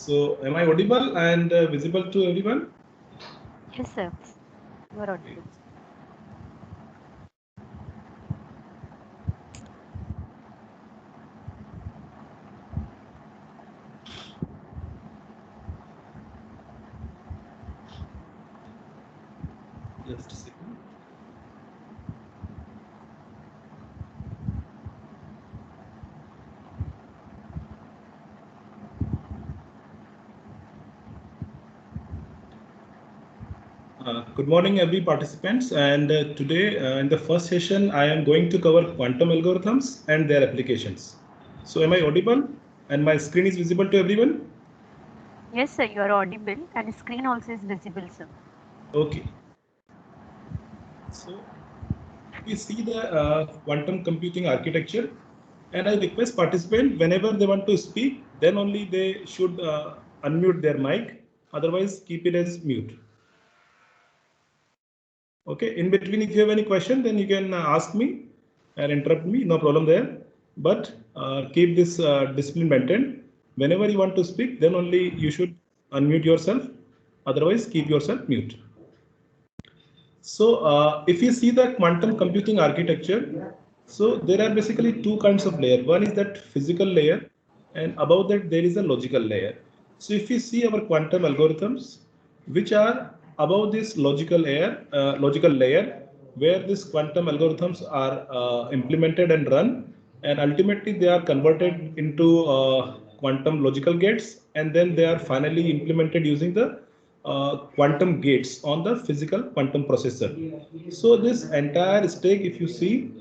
So am I audible and visible to everyone? Yes, sir. You are audible. Just a second. Good morning, every participants. And today, in the first session, I am going to cover quantum algorithms and their applications. So, am I audible? And my screen is visible to everyone? Yes, sir. You are audible, and screen also is visible, sir. Okay. So, we see the quantum computing architecture, and I request participants whenever they want to speak, then only they should unmute their mic. Otherwise, keep it as mute. Okay, in between, if you have any question, then you can ask me and interrupt me, no problem there. But keep this discipline maintained. Whenever you want to speak, then only you should unmute yourself. Otherwise, keep yourself mute. So if you see the quantum computing architecture, so there are basically two kinds of layer. One is that physical layer, and above that there is a logical layer. So if you see our quantum algorithms, which are above this logical layer, where these quantum algorithms are implemented and run, and ultimately they are converted into quantum logical gates, and then they are finally implemented using the quantum gates on the physical quantum processor. So this entire stack, if you see,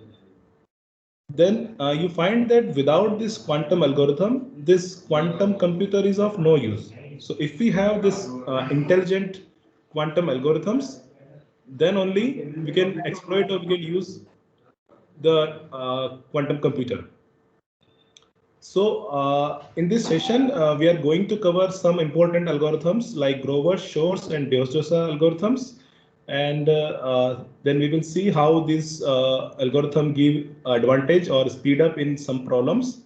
then you find that without this quantum algorithm, this quantum computer is of no use. So if we have this intelligent quantum algorithms, then only we can exploit or we can use the quantum computer. So in this session, we are going to cover some important algorithms like Grover, Shor's, and Dios-Josa algorithms. And then we will see how these algorithm give advantage or speed up in some problems.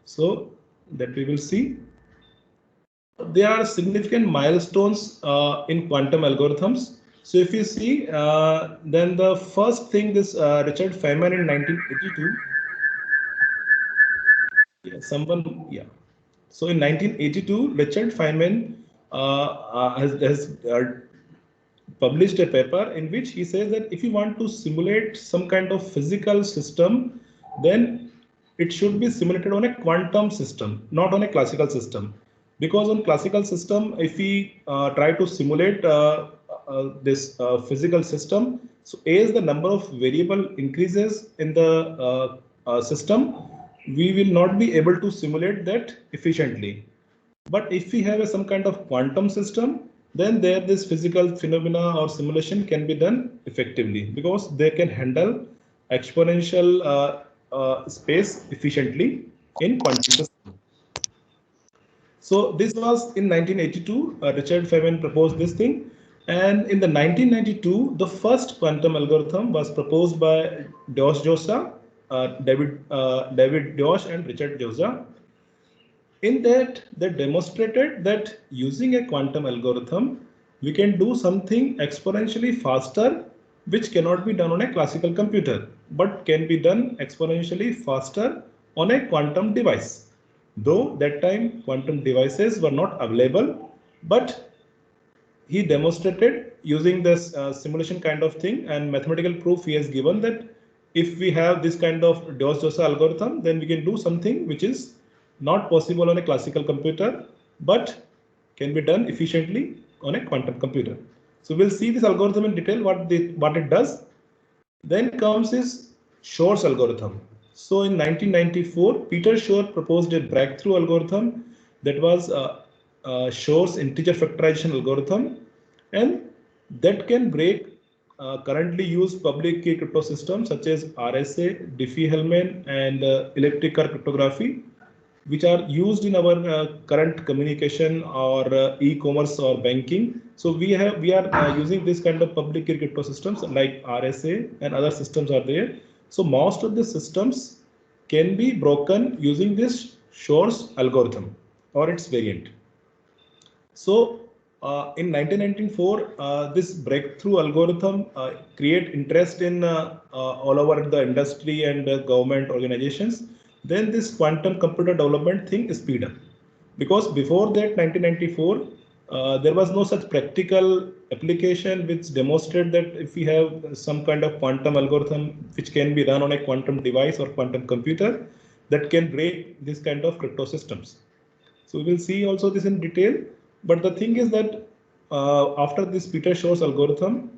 So that we will see. There are significant milestones in quantum algorithms. So if you see, then the first thing this Richard Feynman in 1982. Yeah, someone, yeah. So in 1982, Richard Feynman has published a paper in which he says that if you want to simulate some kind of physical system, then it should be simulated on a quantum system, not on a classical system. Because on classical system, if we try to simulate this physical system, so as the number of variable increases in the system, we will not be able to simulate that efficiently. But if we have some kind of quantum system, then there this physical phenomena or simulation can be done effectively because they can handle exponential space efficiently in quantum system. So this was in 1982, Richard Feynman proposed this thing. And in the 1992, the first quantum algorithm was proposed by Dios-Josa, David Dios and Richard Josa. In that, they demonstrated that using a quantum algorithm, we can do something exponentially faster, which cannot be done on a classical computer, but can be done exponentially faster on a quantum device. Though that time quantum devices were not available, but he demonstrated using this simulation kind of thing and mathematical proof he has given that if we have this kind of Dios-Josa algorithm, then we can do something which is not possible on a classical computer, but can be done efficiently on a quantum computer. So we'll see this algorithm in detail, what it does. Then comes his Shor's algorithm. So in 1994, Peter Shor proposed a breakthrough algorithm that was Shor's integer factorization algorithm, and that can break currently used public key crypto systems such as RSA, Diffie-Hellman, and electric car cryptography, which are used in our current communication or e-commerce or banking. So we are using this kind of public key crypto systems like RSA and other systems are there. So most of the systems can be broken using this Shor's algorithm or its variant. So in 1994, this breakthrough algorithm create interest in all over the industry and government organizations. Then this quantum computer development thing speed up, because before that 1994 there was no such practical application which demonstrate that if we have some kind of quantum algorithm which can be run on a quantum device or quantum computer that can break this kind of crypto systems. So we will see also this in detail. But the thing is that after this Peter Shor's algorithm,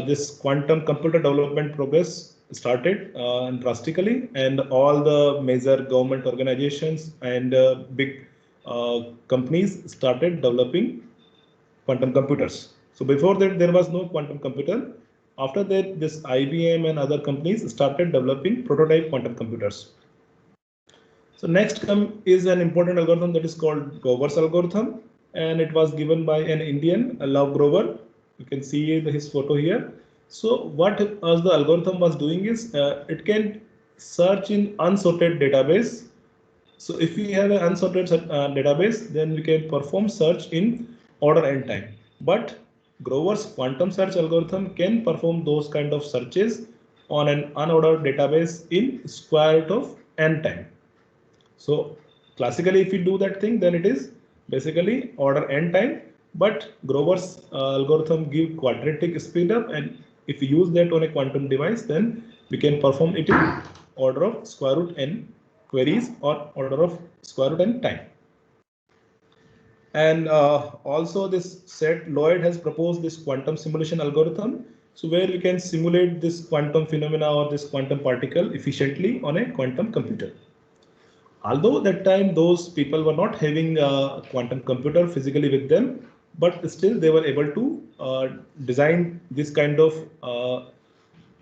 this quantum computer development progress started drastically, and all the major government organizations and big companies started developing quantum computers. So before that, there was no quantum computer. After that, this IBM and other companies started developing prototype quantum computers. So next come is an important algorithm that is called Grover's algorithm, and it was given by an Indian, Love Grover. You can see his photo here. So what the algorithm was doing is it can search in unsorted database. So if we have an unsorted database, then we can perform search in order n time. But Grover's quantum search algorithm can perform those kind of searches on an unordered database in square root of n time. So classically, if we do that thing, then it is basically order n time, but Grover's algorithm give quadratic speed up, and if we use that on a quantum device, then we can perform it in order of square root n queries or order of square root n time. And also this Seth Lloyd has proposed this quantum simulation algorithm. So where we can simulate this quantum phenomena or this quantum particle efficiently on a quantum computer. Although that time those people were not having a quantum computer physically with them, but still they were able to design this kind of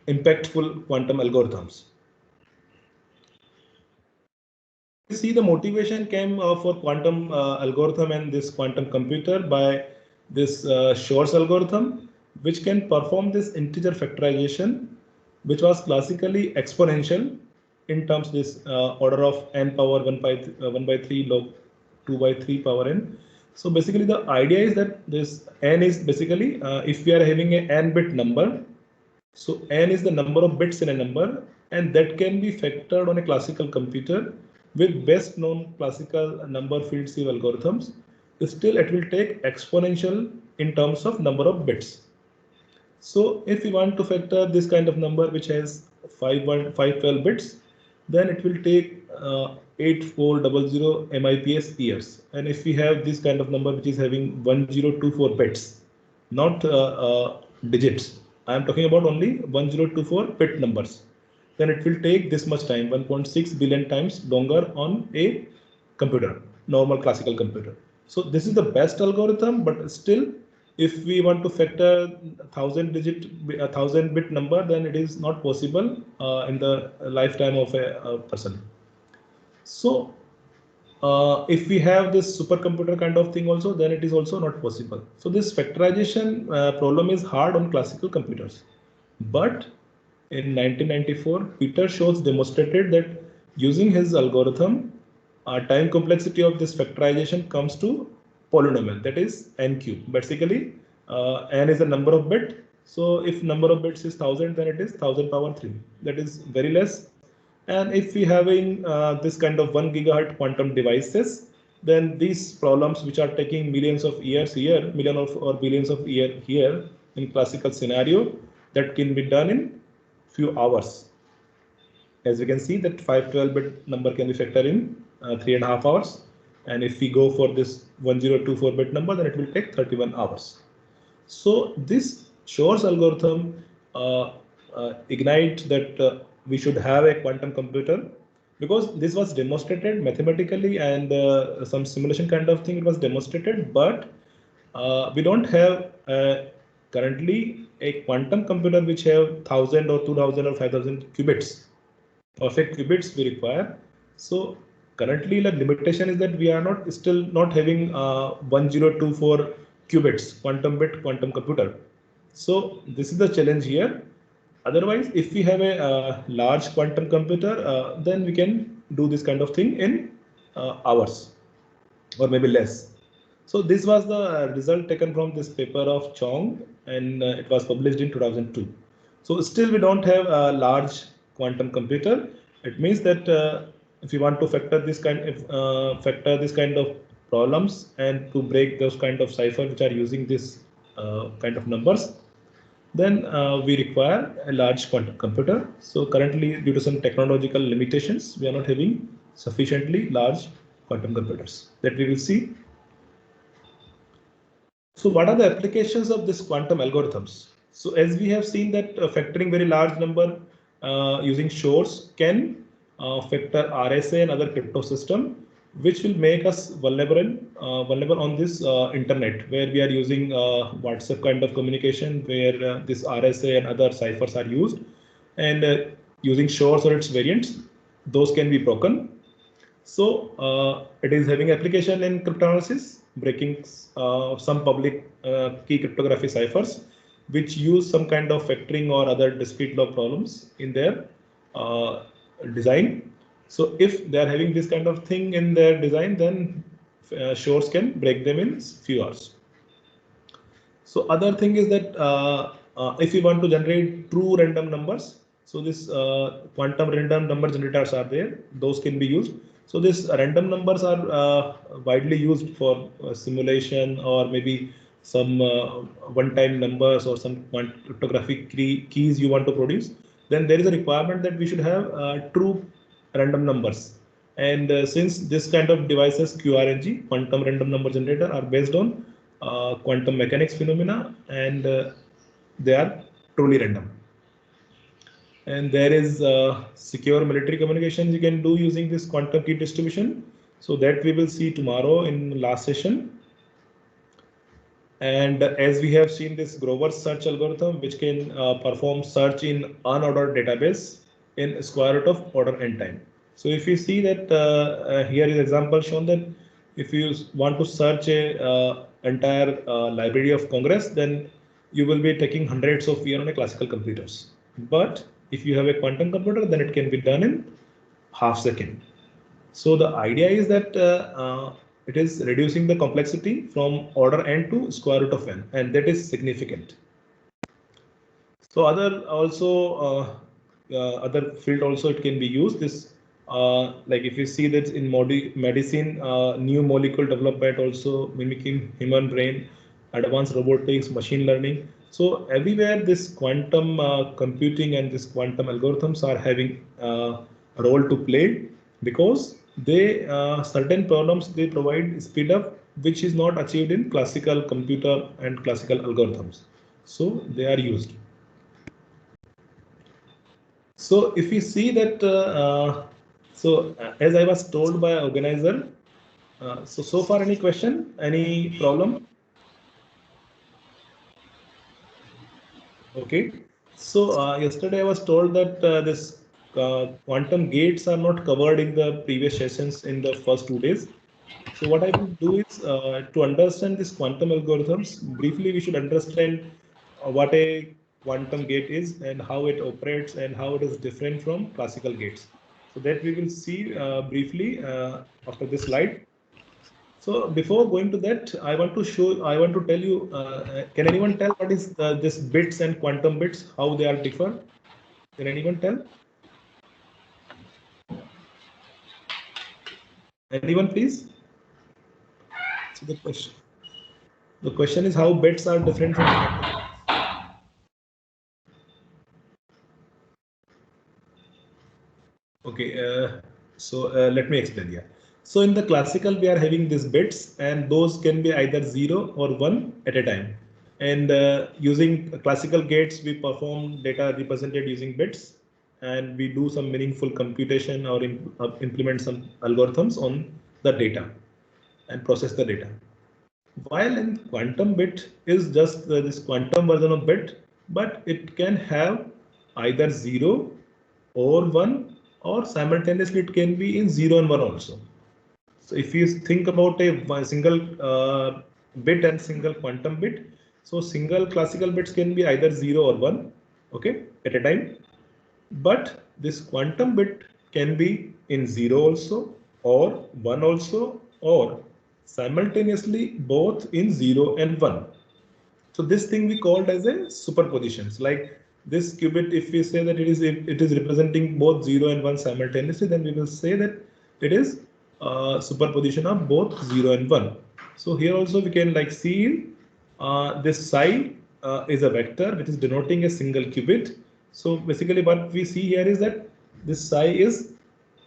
impactful quantum algorithms. You see, the motivation came for quantum algorithm and this quantum computer by this Shor's algorithm, which can perform this integer factorization, which was classically exponential in terms of this order of n power 1 by 3 log 2 by 3 power n. So basically the idea is that this n is basically if we are having a n bit number, so n is the number of bits in a number, and that can be factored on a classical computer with best known classical number field sieve algorithms. Still it will take exponential in terms of number of bits. So if we want to factor this kind of number which has 512 bits, then it will take 8400 MIPS years. And if we have this kind of number which is having 1024 bits, not digits, I am talking about only 1024 bit numbers, then it will take this much time, 1.6 billion times longer on a computer, normal classical computer. So this is the best algorithm, but still, if we want to factor 1000 bit number, then it is not possible in the lifetime of a person. So if we have this supercomputer kind of thing also, then it is also not possible. So this factorization problem is hard on classical computers. But in 1994, Peter Shor's demonstrated that using his algorithm, time complexity of this factorization comes to polynomial, that is n cube. Basically, n is the number of bit. So if number of bits is 1000, then it is 1000 power 3. That is very less. And if we having this kind of 1 gigahertz quantum devices, then these problems which are taking millions of years here, million of or billions of years here in classical scenario, that can be done in few hours. As you can see, that 512 bit number can be factored in 3.5 hours. And if we go for this 1024 bit number, then it will take 31 hours. So this Shor's algorithm ignite that we should have a quantum computer, because this was demonstrated mathematically and some simulation kind of thing it was demonstrated, but we don't have currently a quantum computer which have 1000 or 2000 or 5000 qubits. Perfect qubits we require. So currently the limitation is that we are not still not having 1024 qubits quantum computer. So this is the challenge here. Otherwise, if we have a large quantum computer, then we can do this kind of thing in hours or maybe less. So this was the result taken from this paper of Chong, and it was published in 2002. So still we don't have a large quantum computer. It means that if you want to factor this kind of problems and to break those kind of cipher which are using this kind of numbers, then we require a large quantum computer. So currently, due to some technological limitations, we are not having sufficiently large quantum computers. That we will see. So what are the applications of this quantum algorithms? So as we have seen that factoring very large number using Shor's can factor RSA and other crypto system, which will make us vulnerable on this internet, where we are using WhatsApp kind of communication, where this RSA and other ciphers are used, and using Shor's or its variants, those can be broken. So it is having application in cryptanalysis, breaking some public key cryptography ciphers, which use some kind of factoring or other discrete log problems in their design. So if they are having this kind of thing in their design, then Shor's can break them in few hours. So other thing is that if you want to generate true random numbers, so this quantum random number generators are there, those can be used. So this random numbers are widely used for simulation or maybe some one-time numbers or some cryptographic keys you want to produce. Then there is a requirement that we should have true random numbers. And since this kind of devices, QRNG, quantum random number generator, are based on quantum mechanics phenomena, and they are truly random. And there is secure military communications you can do using this quantum key distribution. So that we will see tomorrow in last session. And as we have seen this Grover's search algorithm, which can perform search in unordered database in square root of order n time. So if you see that here is example shown that if you want to search a entire Library of Congress, then you will be taking hundreds of years on a classical computers. But if you have a quantum computer, then it can be done in half second. So the idea is that it is reducing the complexity from order n to square root of n, and that is significant. So other field also it can be used. This like if you see that in medicine, new molecule development also mimicking human brain, advanced robotics, machine learning. So everywhere this quantum computing and this quantum algorithms are having a role to play, because they certain problems they provide speed up which is not achieved in classical computer and classical algorithms. So they are used. So if you see that, as I was told by organizer, so far any question, any problem? Okay. So yesterday I was told that this quantum gates are not covered in the previous sessions in the first 2 days. So what I will do is to understand this quantum algorithms, briefly we should understand what a quantum gate is and how it operates and how it is different from classical gates. So that we will see briefly after this slide. So before going to that, I want to tell you, can anyone tell what is this bits and quantum bits, how they are differ? Can anyone tell? Anyone, please? So the question is how bits are different from quantum. Okay, let me explain here. So in the classical, we are having these bits, and those can be either 0 or 1 at a time. And using classical gates, we perform data represented using bits, and we do some meaningful computation or implement some algorithms on the data and process the data. While in quantum bit is just this quantum version of bit, but it can have either 0 or 1, or simultaneously it can be in 0 and 1 also. So if you think about a single bit and single quantum bit, so single classical bits can be either 0 or 1, okay, at a time. But this quantum bit can be in 0 also, or 1 also, or simultaneously both in 0 and 1. So this thing we called as a superpositions. Like this qubit, if we say that it is representing both 0 and 1 simultaneously, then we will say that it is superposition of both 0 and 1. So here also we can like see this psi is a vector which is denoting a single qubit. So basically what we see here is that this psi is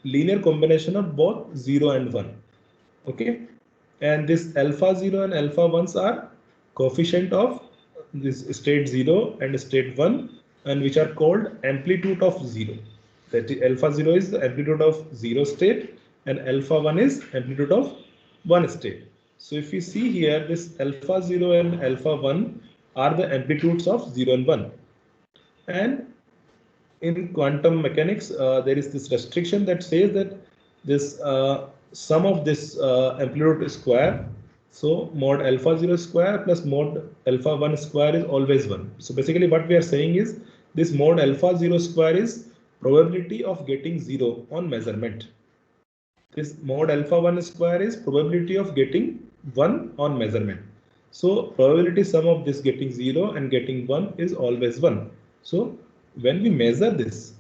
linear combination of both 0 and 1. Okay, and this alpha 0 and alpha 1s are coefficient of this state 0 and state 1, and which are called amplitude of 0. That is, alpha 0 is the amplitude of 0 state and alpha 1 is amplitude of 1 state. So if you see here, this alpha 0 and alpha 1 are the amplitudes of 0 and 1. And in quantum mechanics, there is this restriction that says that this sum of this amplitude square, so mod alpha 0 square plus mod alpha 1 square is always 1. So basically what we are saying is this mod alpha 0 square is probability of getting 0 on measurement. This mod alpha 1 square is probability of getting 1 on measurement. So probability sum of this getting 0 and getting 1 is always 1. So when we measure this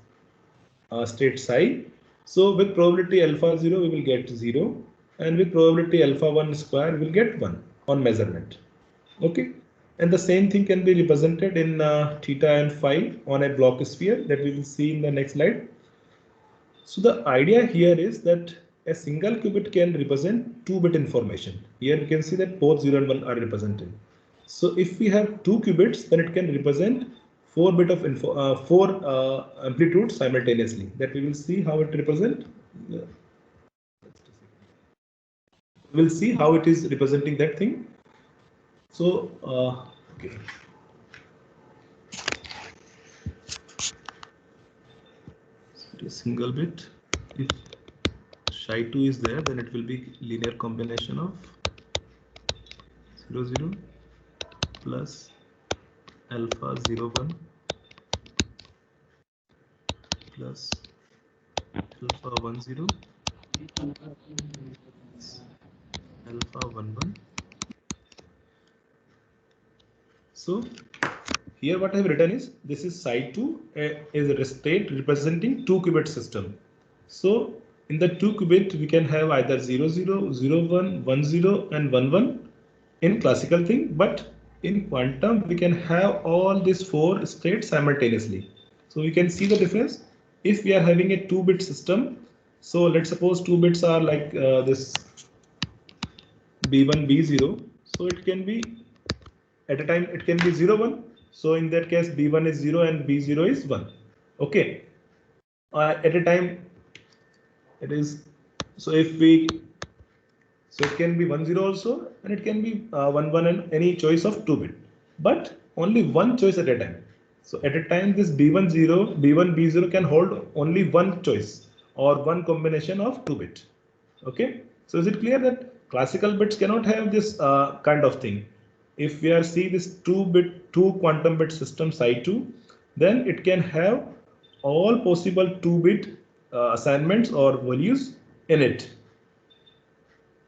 state psi, so with probability alpha 0 we will get 0, and with probability alpha 1 square we will get 1 on measurement. Okay, and the same thing can be represented in theta and phi on a Bloch sphere that we will see in the next slide. So the idea here is that a single qubit can represent 2-bit information. Here you can see that both 0 and 1 are represented. So if we have 2 qubits, then it can represent 4-bit of info, 4 amplitudes simultaneously. That we will see how it represent. We'll see how it is representing that thing. So okay. So single bit. If psi2 is there, then it will be linear combination of 0 0 plus alpha 0 1 plus alpha 1 0 alpha 1 1. So here what I have written is this is psi2 is a state representing 2-qubit system. So in the 2-qubit we can have either 0 0 0 1 1 0 and 1 1 in classical thing, but in quantum we can have all these 4 states simultaneously. So we can see the difference if we are having a 2-bit system. So let's suppose 2 bits are like this b1 b0, so it can be at a time it can be 0 1. So in that case b1 is 0 and b0 is 1. Okay, at a time it is, so if we, so it can be 1 0 also, and it can be 1 1 and any choice of 2-bit, but only one choice at a time. So at a time this b1 0 b1 b0 can hold only one choice or one combination of 2-bit. Okay, so is it clear that classical bits cannot have this kind of thing? If we are see this 2 quantum bit system psi2, then it can have all possible 2-bit assignments or values in it.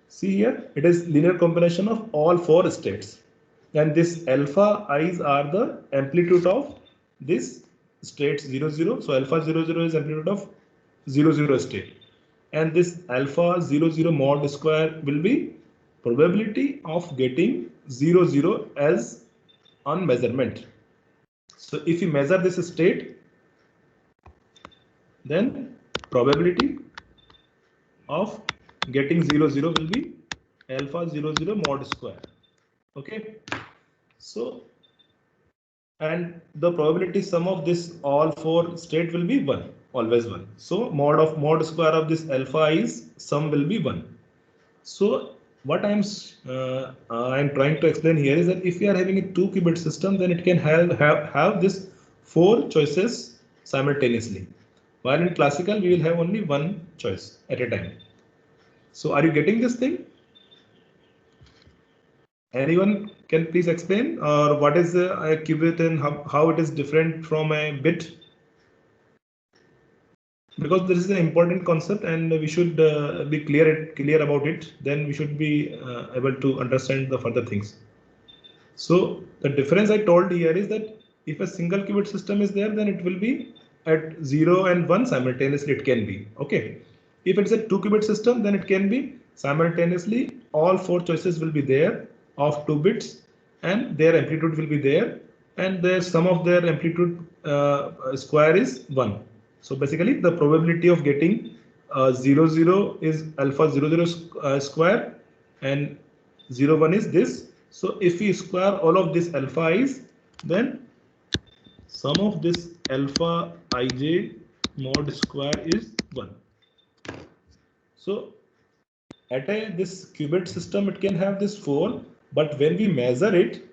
See here, it is linear combination of all 4 states, and this alpha i's are the amplitude of this state 0 0. So alpha 0 0 is amplitude of 0 0 state, and this alpha 0 0 mod square will be probability of getting 0 0 as on measurement. So if you measure this state, then probability of getting 0 0 will be alpha 0 0 mod square. Okay, so and the probability sum of this all 4 state will be 1, always 1. So mod square of this alpha is sum will be 1. So what I'm trying to explain here is that if we are having a 2-qubit system, then it can have this 4 choices simultaneously, while in classical we will have only one choice at a time. So are you getting this thing? Anyone can please explain, or what is a qubit and how it is different from a bit? because this is an important concept and we should be clear about it. Then we should be able to understand the further things. So the difference I told here is that if a single qubit system is there, then it will be at 0 and 1 simultaneously. It can be okay. If it's a 2 qubit system, then it can be simultaneously all 4 choices will be there of 2 bits and their amplitude will be there, and their sum of their amplitude square is 1. So basically the probability of getting 0 0 is alpha 0 0 square and 0 1 is this. So if we square all of this alpha i's, then sum of this alpha ij mod square is 1. So at this qubit system, it can have this 4, but when we measure it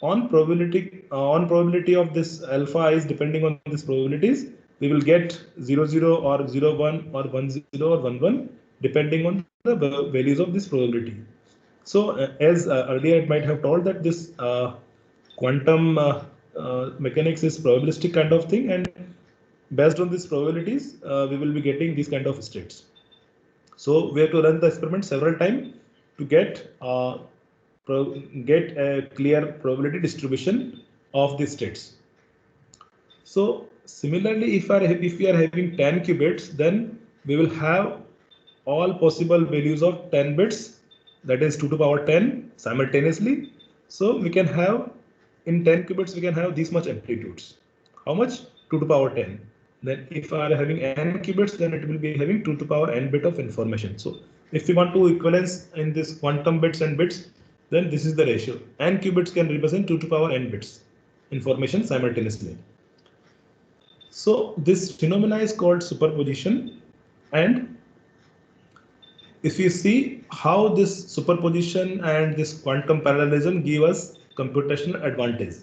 on probability of this alpha is depending on these probabilities, we will get 0 0 or 0 1 or 1 0 or 1 1 depending on the values of this probability. So as earlier it might have told that this quantum mechanics is probabilistic kind of thing, and based on these probabilities we will be getting these kind of states. So we have to run the experiment several times to get a clear probability distribution of the states. So similarly, if we are having 10 qubits, then we will have all possible values of 10 bits, that is 2 to the power 10 simultaneously. So we can have in 10 qubits we can have this much amplitudes. How much? 2 to the power 10. Then if we are having n qubits, then it will be having 2 to the power n bit of information. So if we want to equivalence in this quantum bits and bits, then this is the ratio. N qubits can represent 2 to the power n bits information simultaneously. So this phenomena is called superposition, and if you see how this superposition and this quantum parallelism give us computational advantage.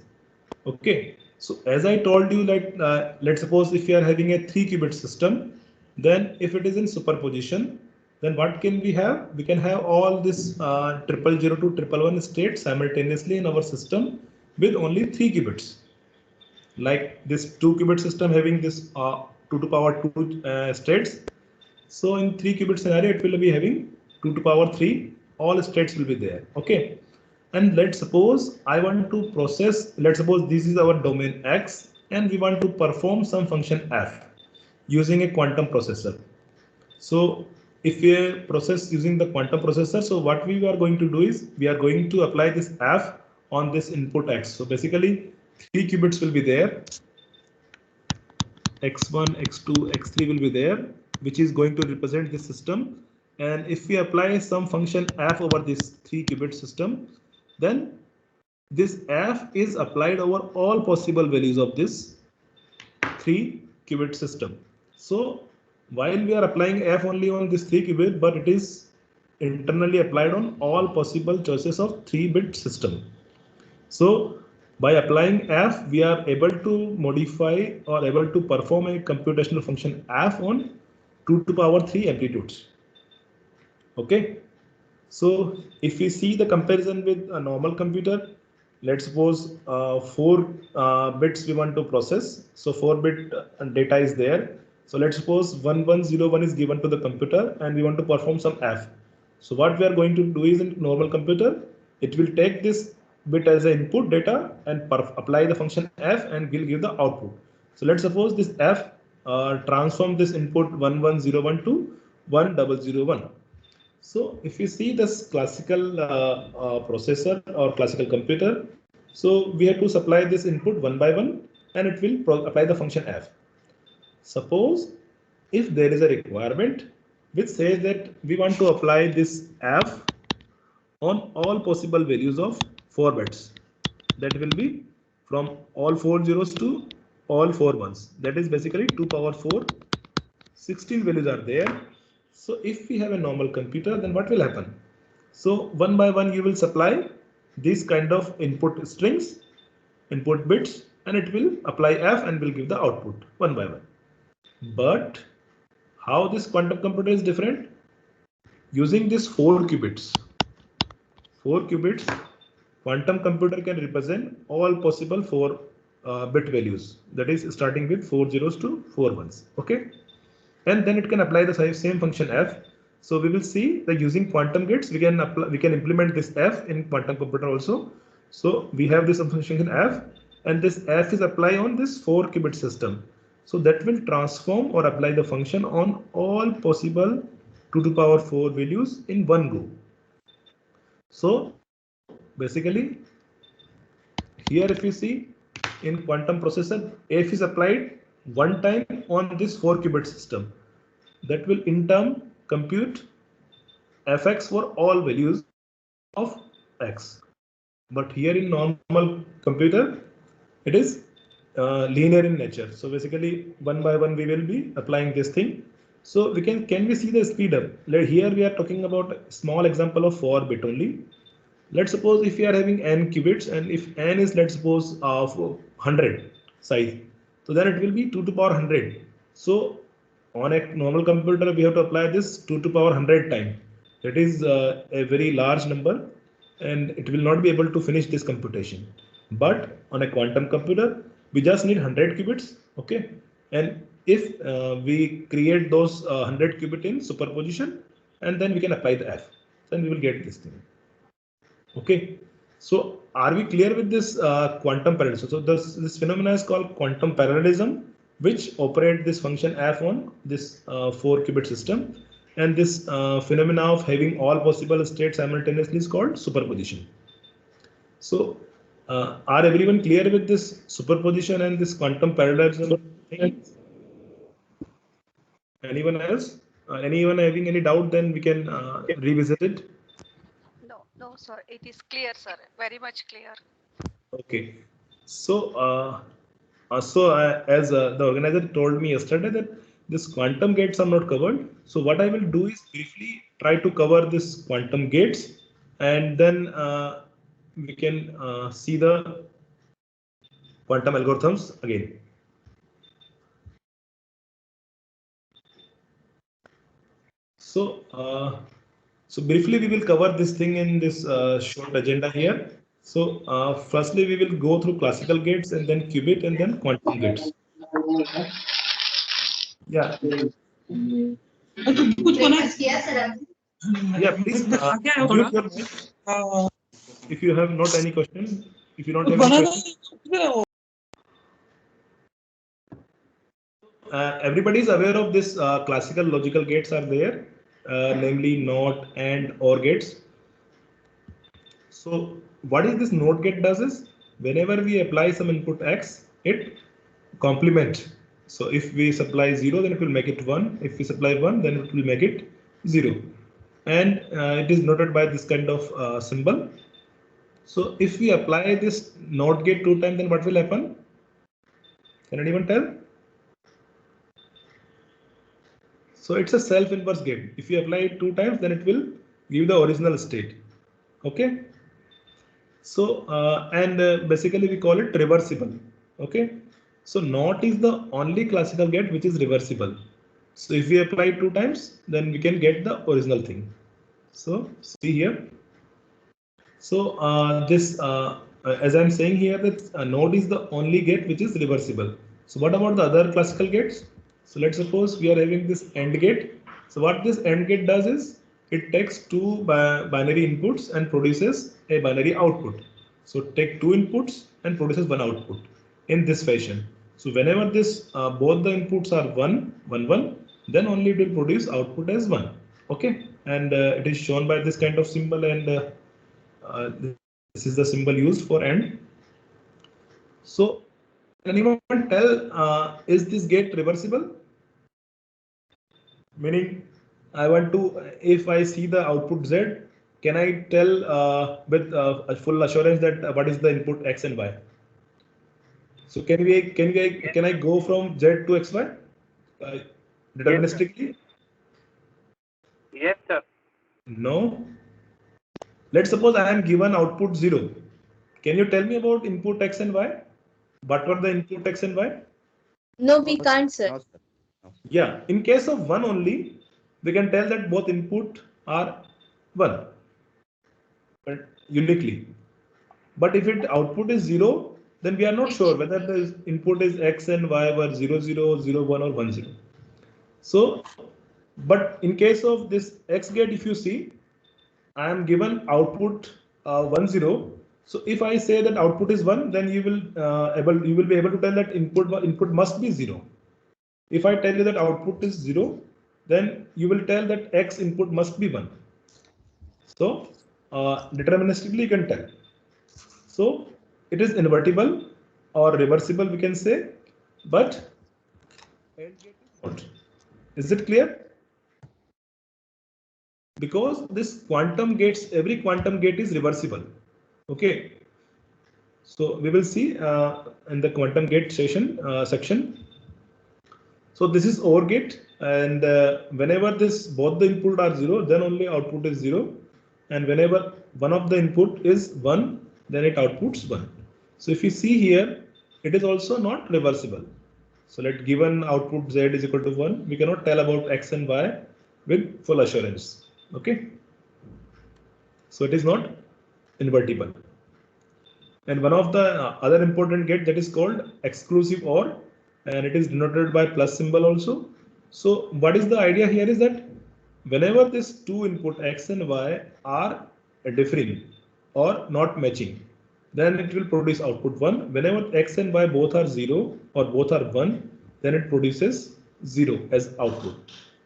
Okay, so as I told you that let's suppose if you are having a 3 qubit system, then if it is in superposition, then what can we have? We can have all this 000 to 111 states simultaneously in our system with only 3 qubits. Like this 2 qubit system having this 2 to the power 2 states. So in 3 qubit scenario, it will be having 2 to the power 3, all states will be there. Okay. And let's suppose I want to process, let's suppose this is our domain X and we want to perform some function F using a quantum processor. So if we process using the quantum processor, so what we are going to do is we are going to apply this F on this input X. So basically 3 qubits will be there. X1, X2, X3 will be there, which is going to represent this system. And if we apply some function F over this 3 qubit system, then this F is applied over all possible values of this 3 qubit system. So while we are applying F only on this 3 qubit, but it is internally applied on all possible choices of 3-bit system. So by applying F, we are able to modify or able to perform a computational function F on 2 to the power 3 amplitudes. Okay. So if we see the comparison with a normal computer, let's suppose 4 bits we want to process. So 4-bit data is there. So let's suppose 1101 is given to the computer and we want to perform some F. So what we are going to do is in normal computer, it will take this bit as an input data and apply the function F and will give the output. So let's suppose this F transform this input 1101 to 1001. So if you see this classical processor or classical computer, so we have to supply this input one by one and it will apply the function F. Suppose if there is a requirement which says that we want to apply this F on all possible values of 4 bits, that will be from all 4 zeros to all 4 ones. That is basically 2 power 4, 16 values are there. So if we have a normal computer, then what will happen? So one by one you will supply these kind of input strings, input bits, and it will apply F and will give the output one by one. But how this quantum computer is different? Using this 4 qubits. 4 qubits, quantum computer can represent all possible 4 bit values. That is starting with 4 zeros to 4 ones. Okay. and then it can apply the same function f. So we will see that using quantum gates we can implement this f in quantum computer also. So we have this function f, and this f is applied on this 4-qubit system. So that will transform or apply the function on all possible 2 to the power 4 values in one go. So basically here if you see in quantum processor, f is applied one time on this 4-qubit system. That will in turn compute fx for all values of x. But here in normal computer, it is linear in nature. So basically, one by one we will be applying this thing. So we can we see the speed up? Here we are talking about a small example of 4-bit only. Let's suppose if you are having n qubits, and if n is, let's suppose, of 100 size, so then it will be 2 to the power 100. So on a normal computer we have to apply this 2 to the power 100 time. That is a very large number, and it will not be able to finish this computation. But on a quantum computer we just need 100 qubits, okay? And if we create those 100 qubit in superposition, and then we can apply the f, then we will get this thing. Okay, so are we clear with this quantum parallelism? So this phenomena is called quantum parallelism, which operate this function f on this 4-qubit system, and this phenomena of having all possible states simultaneously is called superposition. So are everyone clear with this superposition and this quantum parallelism thing? Anyone else? Anyone having any doubt? Then we can revisit it. No, sir. It is clear, sir. Very much clear. Okay. So, as the organizer told me yesterday that this quantum gates are not covered. So what I will do is briefly try to cover this quantum gates, and then we can see the quantum algorithms again. So, so briefly we will cover this thing in this short agenda here. So firstly we will go through classical gates, and then qubit, and then quantum gates. Yeah. Yeah, please mute your mic. If you have not any question, if you don't have any question. Everybody is aware of this classical logical gates are there, namely NOT and OR gates. So what is this NOT gate does is, whenever we apply some input x, it complement. So if we supply 0, then it will make it 1. If we supply 1, then it will make it 0. And it is noted by this kind of symbol. So if we apply this NOT gate 2 times, then what will happen? Can anyone tell? So it's a self-inverse gate. If you apply it 2 times, then it will give the original state. Okay. So basically we call it reversible. Okay. So NOT is the only classical gate which is reversible. So if we apply 2 times, then we can get the original thing. So see here. So this as I'm saying here, that NOT is the only gate which is reversible. So what about the other classical gates? So let's suppose we are having this AND gate. So what this AND gate does is, it takes 2 binary inputs and produces a binary output. So take 2 inputs and produces 1 output in this fashion. So whenever this both the inputs are 1, 1, 1, then only it will produce output as 1. Okay, and it is shown by this kind of symbol, and this is the symbol used for AND. So can anyone tell, is this gate reversible? Meaning, I want to, if I see the output Z, can I tell with a full assurance that what is the input X and Y? So can I go from Z to XY deterministically? Yes, sir. No. Let's suppose I am given output 0. Can you tell me about input X and Y? What were the input X and Y? No, we can't, sir. No, sir. No. Yeah, in case of 1 only, we can tell that both input are 1, but uniquely. But if it output is 0, then we are not sure whether the input is X and Y were 0, 0, 0, 1 or 1, 0. So, but in case of this X gate, if you see, I am given output 1 0. So if I say that output is 1, then you will be able to tell that input must be 0. If I tell you that output is 0, then you will tell that X input must be 1. So deterministically you can tell. So it is invertible or reversible, we can say, but AND gate is not. Is it clear? Because this quantum gates, every quantum gate is reversible. Okay. So we will see in the quantum gate section. So this is OR gate, and whenever both the input are 0, then only output is 0, and whenever one of the input is 1, then it outputs 1. So if you see here, it is also not reversible. So let given output Z is equal to 1, we cannot tell about X and Y with full assurance. Okay. So it is not invertible. And one of the other important gate that is called exclusive OR, and it is denoted by plus symbol also. So what is the idea here is that whenever this two input X and Y are differing or not matching, then it will produce output 1. Whenever X and Y both are 0 or both are 1, then it produces 0 as output.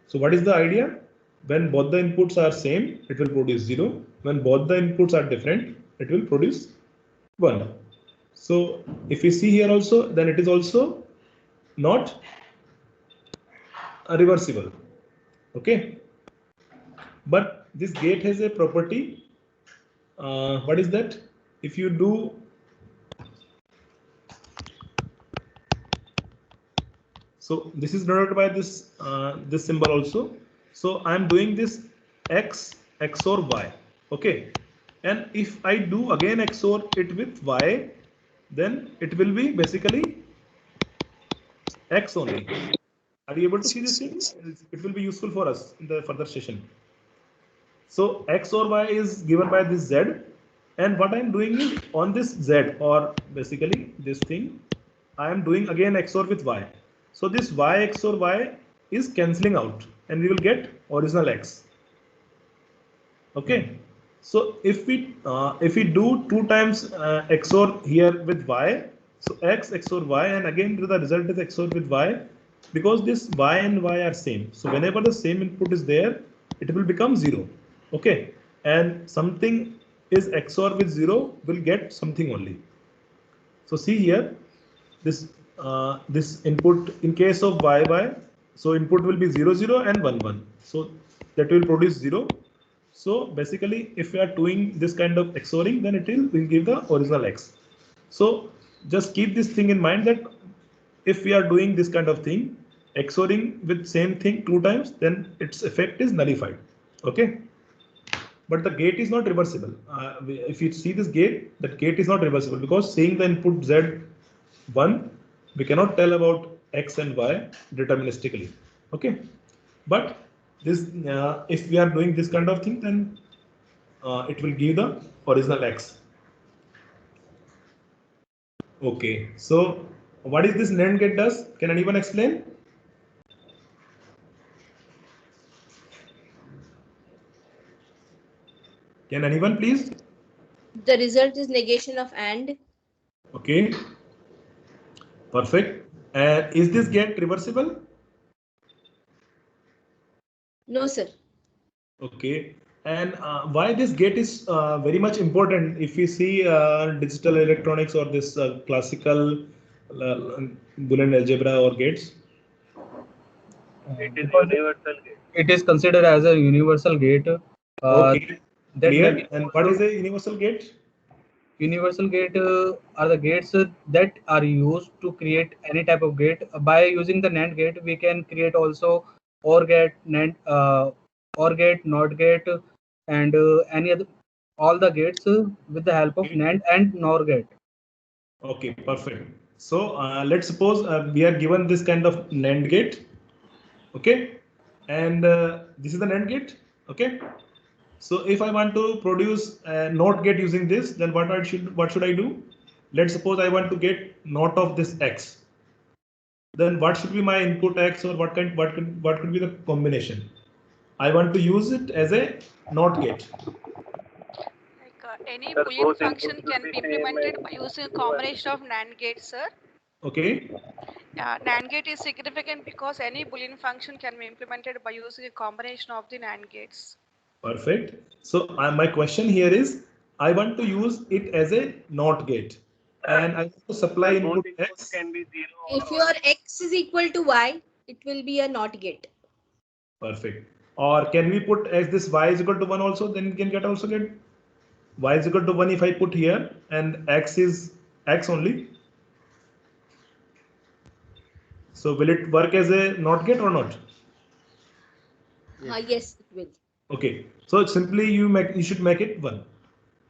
So what is the idea? When both the inputs are same, it will produce 0. When both the inputs are different, it will produce 1. So if you see here also, then it is also not reversible. Okay. But this gate has a property. What is that? If you do so, this is denoted by this this symbol also. So I am doing this X XOR Y. Okay. And if I do again XOR it with Y, then it will be basically X only. Are you able to see this thing? It will be useful for us in the further session. So X or Y is given by this Z, and what I am doing is on this Z, or basically this thing, I am doing again XOR with Y. So this Y XOR Y is cancelling out, and we will get original X. Okay. So if we do 2 times XOR here with Y, so X XOR Y, and again the result is XOR with Y, because this Y and Y are same. So whenever the same input is there, it will become 0. Okay. And something is XOR with 0 will get something only. So see here, this input in case of Y, so input will be 0 0 and 1 1. So that will produce 0. So basically, if we are doing this kind of XORing, then it will give the original X. So just keep this thing in mind that if we are doing this kind of thing, XORing with same thing 2 times, then its effect is nullified. Okay. But the gate is not reversible. If you see this gate, that gate is not reversible, because seeing the input Z1, we cannot tell about X and Y deterministically. Okay. But this, if we are doing this kind of thing, then it will give the original X. Okay. So what is this NAND gate does? Can anyone explain? Can anyone please? The result is negation of AND. Okay. Perfect. And is this gate reversible? No, sir. Okay. And why this gate is very much important if we see digital electronics or this classical Boolean algebra or gates? It is universal gate. It is considered as a universal gate. Okay. Clear. Maybe And what is a universal gate? universal gate are the gates that are used to create any type of gate. By using the NAND gate, we can create also OR gate, OR gate, NOT gate, and any other, all the gates with the help of NAND and NOR gate. Okay, perfect. So let's suppose we are given this kind of NAND gate. Okay, and this is the NAND gate. Okay. So if I want to produce a NOT gate using this, then what should I do? Let's suppose I want to get NOT of this X. then what should be my input X, or what could be the combination? I want to use it as a NOT gate. Like any Sir, Boolean both function inputs can will be be same implemented and by using a true and combination of NAND gates, sir. Okay. NAND gate is significant because any Boolean function can be implemented by using a combination of the NAND gates. Perfect. So my question here is, I want to use it as a NOT gate, and I want to supply Sir, both input inputs X. can be 0 If or your 1. X is equal to Y, it will be a NOT gate. Perfect. Or can we put as this Y is equal to 1 also? Then we can get also get Y is equal to 1 if I put here, and X is X only. So will it work as a NOT gate or not? Yes, it will. Okay. So simply you should make it 1.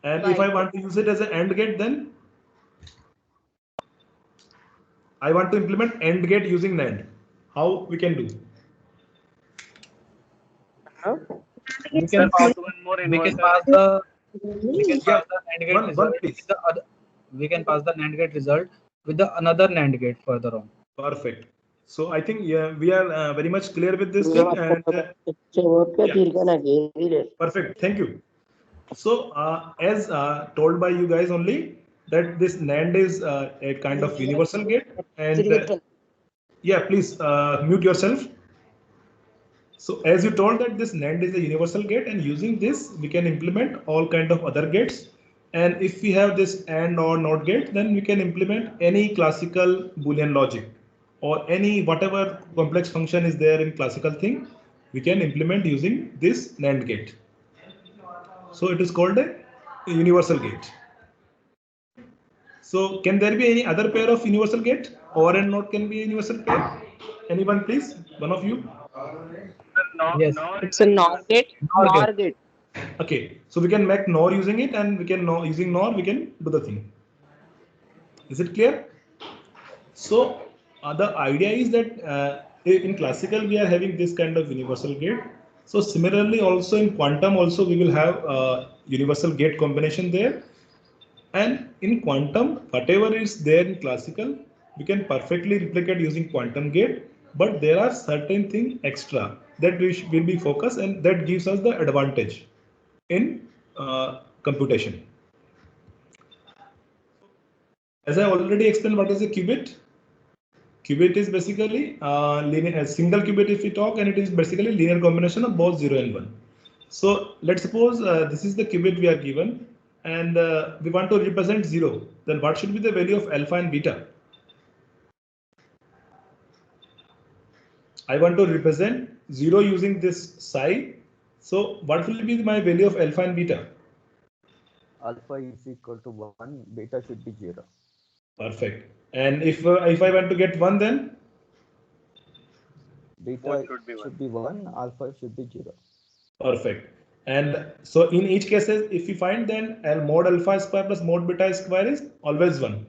And if Right. I want to use it as an AND gate, then I want to implement AND gate using NAND. How we can do? We Sir, can pass. put one more We can inverter. pass the. We can Yeah, pass the NAND gate result one please. with the other. We can pass the NAND gate result with the another NAND gate further on. Perfect. So I think we are very much clear with this thing, and yeah. Perfect. Thank you. So as told by you guys only, that this NAND is a kind of universal gate, and yeah, please mute yourself. So as you told that this NAND is a universal gate, and using this we can implement all kind of other gates. And if we have this AND or NOT gate, then we can implement any classical Boolean logic, or any whatever complex function is there in classical thing, we can implement using this NAND gate. So it is called a universal gate. So can there be any other pair of universal gate? OR and NOT can be a universal pair. Anyone please? One of you? Sir, Yes. NOR It's is a a NOR gate. NOR gate. Okay, so we can make NOR using it, and we can using NOR we can do the thing. Is it clear? So the idea is that in classical we are having this kind of universal gate. So similarly also in quantum also we will have universal gate combination there. And in quantum, whatever is there in classical, we can perfectly replicate using quantum gate. But there are certain things extra that we will be focused, and that gives us the advantage in computation. As I already explained, what is a qubit? Qubit is basically linear, a single qubit if we talk, and it is basically linear combination of both 0 and 1. So let's suppose this is the qubit we are given, and we want to represent 0. Then what should be the value of alpha and beta? I want to represent 0 using this psi. So what will be my value of alpha and beta? Alpha is equal to 1, beta should be 0. Perfect. And if I want to get 1, then Beta should be 1, alpha should be 0. perfect. And so in each case, if we find, then mod alpha square plus mod beta square is always 1.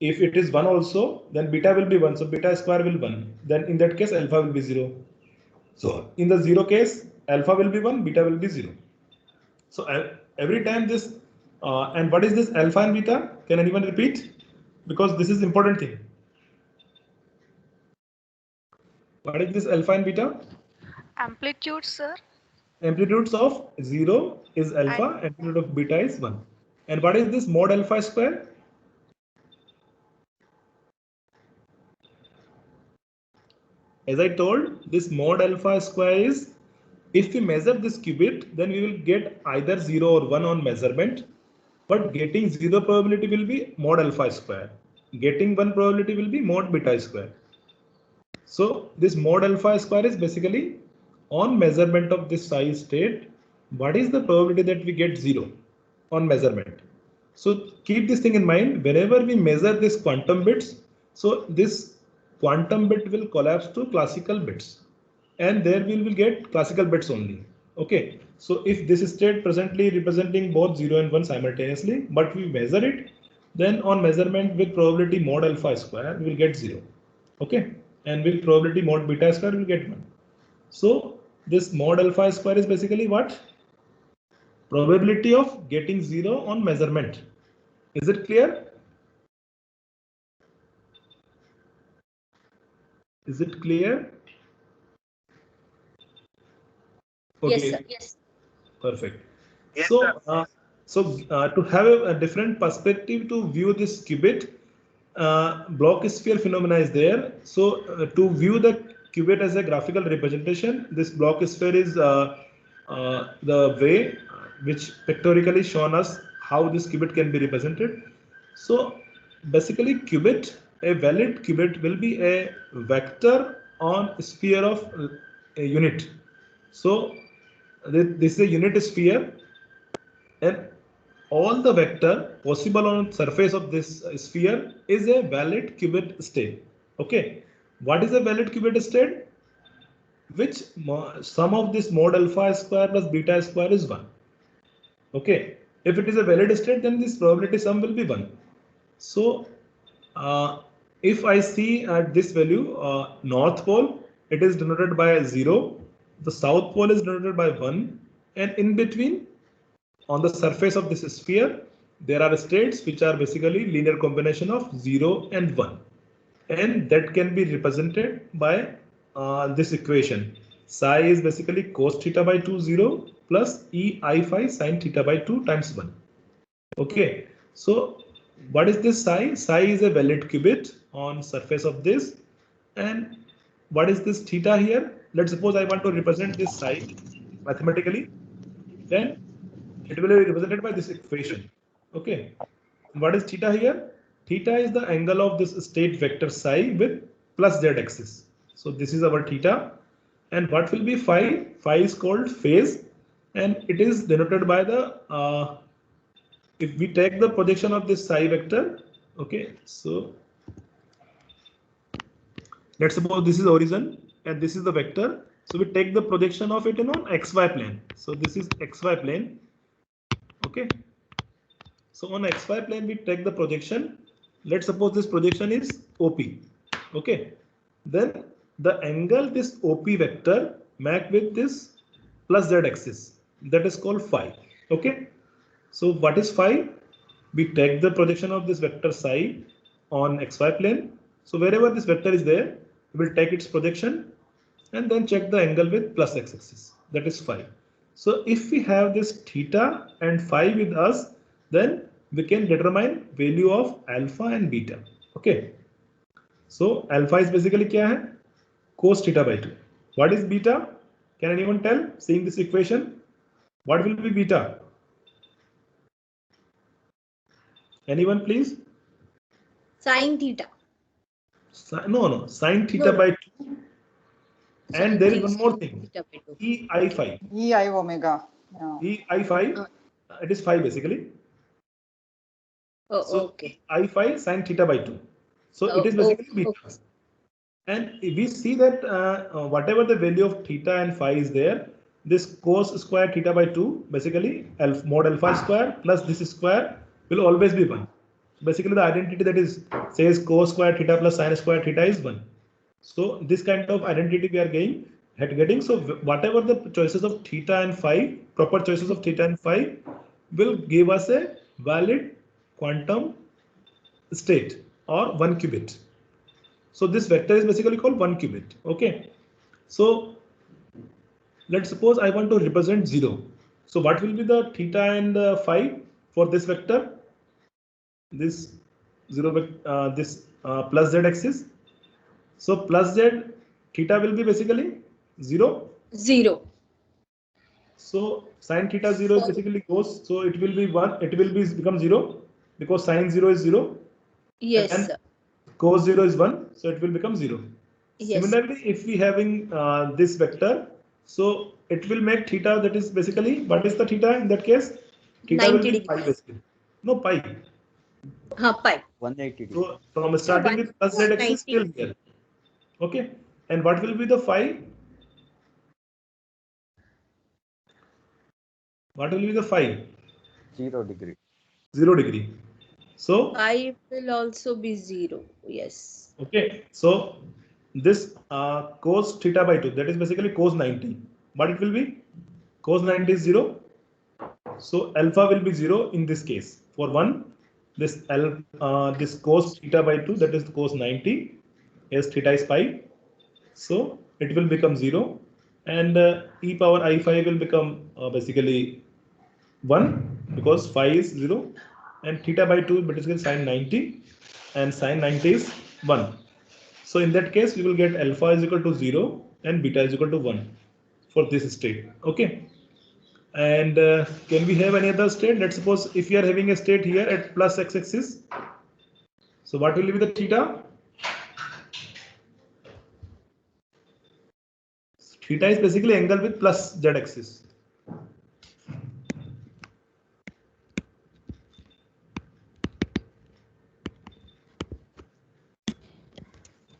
If it is 1 also, then beta will be 1. So beta square will 1. Then in that case, alpha will be 0. So in the 0 case, alpha will be 1, beta will be 0. So every time this, and what is this alpha and beta? Can anyone repeat? Because this is important thing. What is this alpha and beta? Amplitude, sir. Amplitudes of 0 is alpha, amplitude of beta is 1. And what is this mod alpha square? As I told, this mod alpha square is, if we measure this qubit, then we will get either 0 or 1 on measurement. But getting 0 probability will be mod alpha square. Getting 1 probability will be mod beta square. So this mod alpha square is basically on measurement of this psi state, what is the probability that we get 0 on measurement? So keep this thing in mind whenever we measure this quantum bits. So this quantum bit will collapse to classical bits, and there we will get classical bits only. Okay, so if this state presently representing both 0 and 1 simultaneously, but we measure it, then on measurement with probability mod alpha square, we will get 0. Okay, and with probability mod beta square, we will get 1. So this mod alpha square is basically what? Probability of getting 0 on measurement. Is it clear? Is it clear? Yes, Okay, sir. Yes. perfect. Yes, So, sir. to have a different perspective to view this qubit, block sphere phenomena is there. So, to view the qubit as a graphical representation, this block sphere is the way which pictorially shown us how this qubit can be represented. So, basically, a valid qubit will be a vector on a sphere of a unit. So, this is a unit sphere, and all the vector possible on surface of this sphere is a valid qubit state. Okay, what is a valid qubit state? Which sum of this mod alpha square plus beta square is 1. Okay, if it is a valid state, then this probability sum will be 1. So, if I see at this value, north pole, it is denoted by 0, the south pole is denoted by 1, and in between, on the surface of this sphere, there are states which are basically linear combination of 0 and 1. And that can be represented by this equation. Psi is basically cos theta by 2 0 plus e I phi sin theta by 2 times 1. Okay, so what is this psi? Psi is a valid qubit on surface of this. And what is this theta here? Let's suppose I want to represent this psi mathematically. Then it will be represented by this equation. Okay, what is theta here? Theta is the angle of this state vector psi with plus z axis. So this is our theta. And what will be phi? Phi is called phase, and it is denoted by the if we take the projection of this psi vector. Okay, so let's suppose this is origin and this is the vector. So we take the projection of it in on xy plane. So this is xy plane. Okay, so on xy plane we take the projection. Let's suppose this projection is OP. Okay, then the angle this OP vector make with this plus z axis, that is called phi. Okay, so what is phi? We take the projection of this vector psi on xy plane. So wherever this vector is there, we will take its projection and then check the angle with plus x axis, that is phi. So if we have this theta and phi with us, then we can determine value of alpha and beta. Okay, so alpha is basically kya hai? Cos theta by 2. What is beta? Can anyone tell, seeing this equation? What will be beta? Anyone please? Sin theta. No, sin theta No. by 2. And there is one more thing, Theta by 2. E I phi. EI omega. Yeah. E I phi, it is phi basically. Oh, So okay. I phi sin theta by 2. So it is basically beta. Okay. And we see that whatever the value of theta and phi is there, this cos square theta by 2, basically mod alpha square plus this square will always be 1. Basically the identity that is says cos square theta plus sin square theta is 1. So this kind of identity we are getting. So whatever the choices of theta and phi, proper choices of theta and phi will give us a valid quantum state or 1 qubit. So this vector is basically called 1 qubit. Okay. So let's suppose I want to represent 0. So what will be the theta and phi for this vector? This 0, this plus z axis. So plus z, theta will be basically 0. 0. So sin theta 0 is basically goes. So it will be 1. It will become 0 because sin 0 is 0. Yes, And sir. cos 0 is 1. So it will become 0. Yes. Similarly, if we having this vector, so it will make theta, that is basically, what is the theta in that case? Theta will 90 be pi degrees. basically. No, pi. Pi. 180 degrees. So from starting with plus z axis till here. Okay. And what will be the phi? What will be the phi? 0 degree. 0 degree. So Pi will also be 0. Yes. okay. So this cos theta by 2, that is basically cos 90. What it will be? Cos 90 is 0. So alpha will be 0 in this case. For 1, this cos theta by 2, that is cos 90, as theta is pi. So it will become 0, and e power I5 will become basically 1 because phi is 0, and theta by 2 basically sine 90, and sine 90 is 1. So in that case, we will get alpha is equal to 0 and beta is equal to 1 for this state. Okay. And can we have any other state? Let's suppose if you are having a state here at plus x-axis. So what will be the theta? Theta is basically angle with plus z-axis.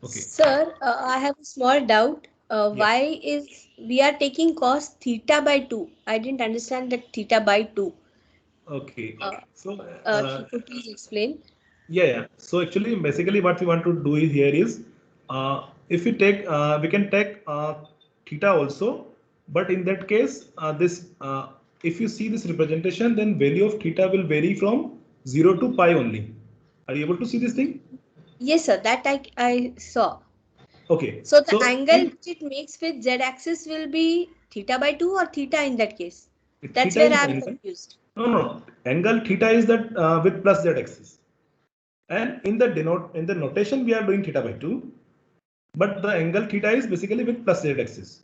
Okay. Sir, I have a small doubt. Yeah. Why is we are taking cos theta by 2? I didn't understand that theta by 2. Okay. So If you could please explain. yeah. So actually, basically, what we want to do here is, if we take, we can take theta also, but in that case, if you see this representation, then value of theta will vary from 0 to pi only. Are you able to see this thing? Yes, sir. That I saw. Okay. So the angle which it makes with z-axis will be theta by 2 or theta in that case. That's theta where is I'm angle. confused. No. Angle theta is that with plus z-axis, and in the notation we are doing theta by 2, but the angle theta is basically with plus z-axis.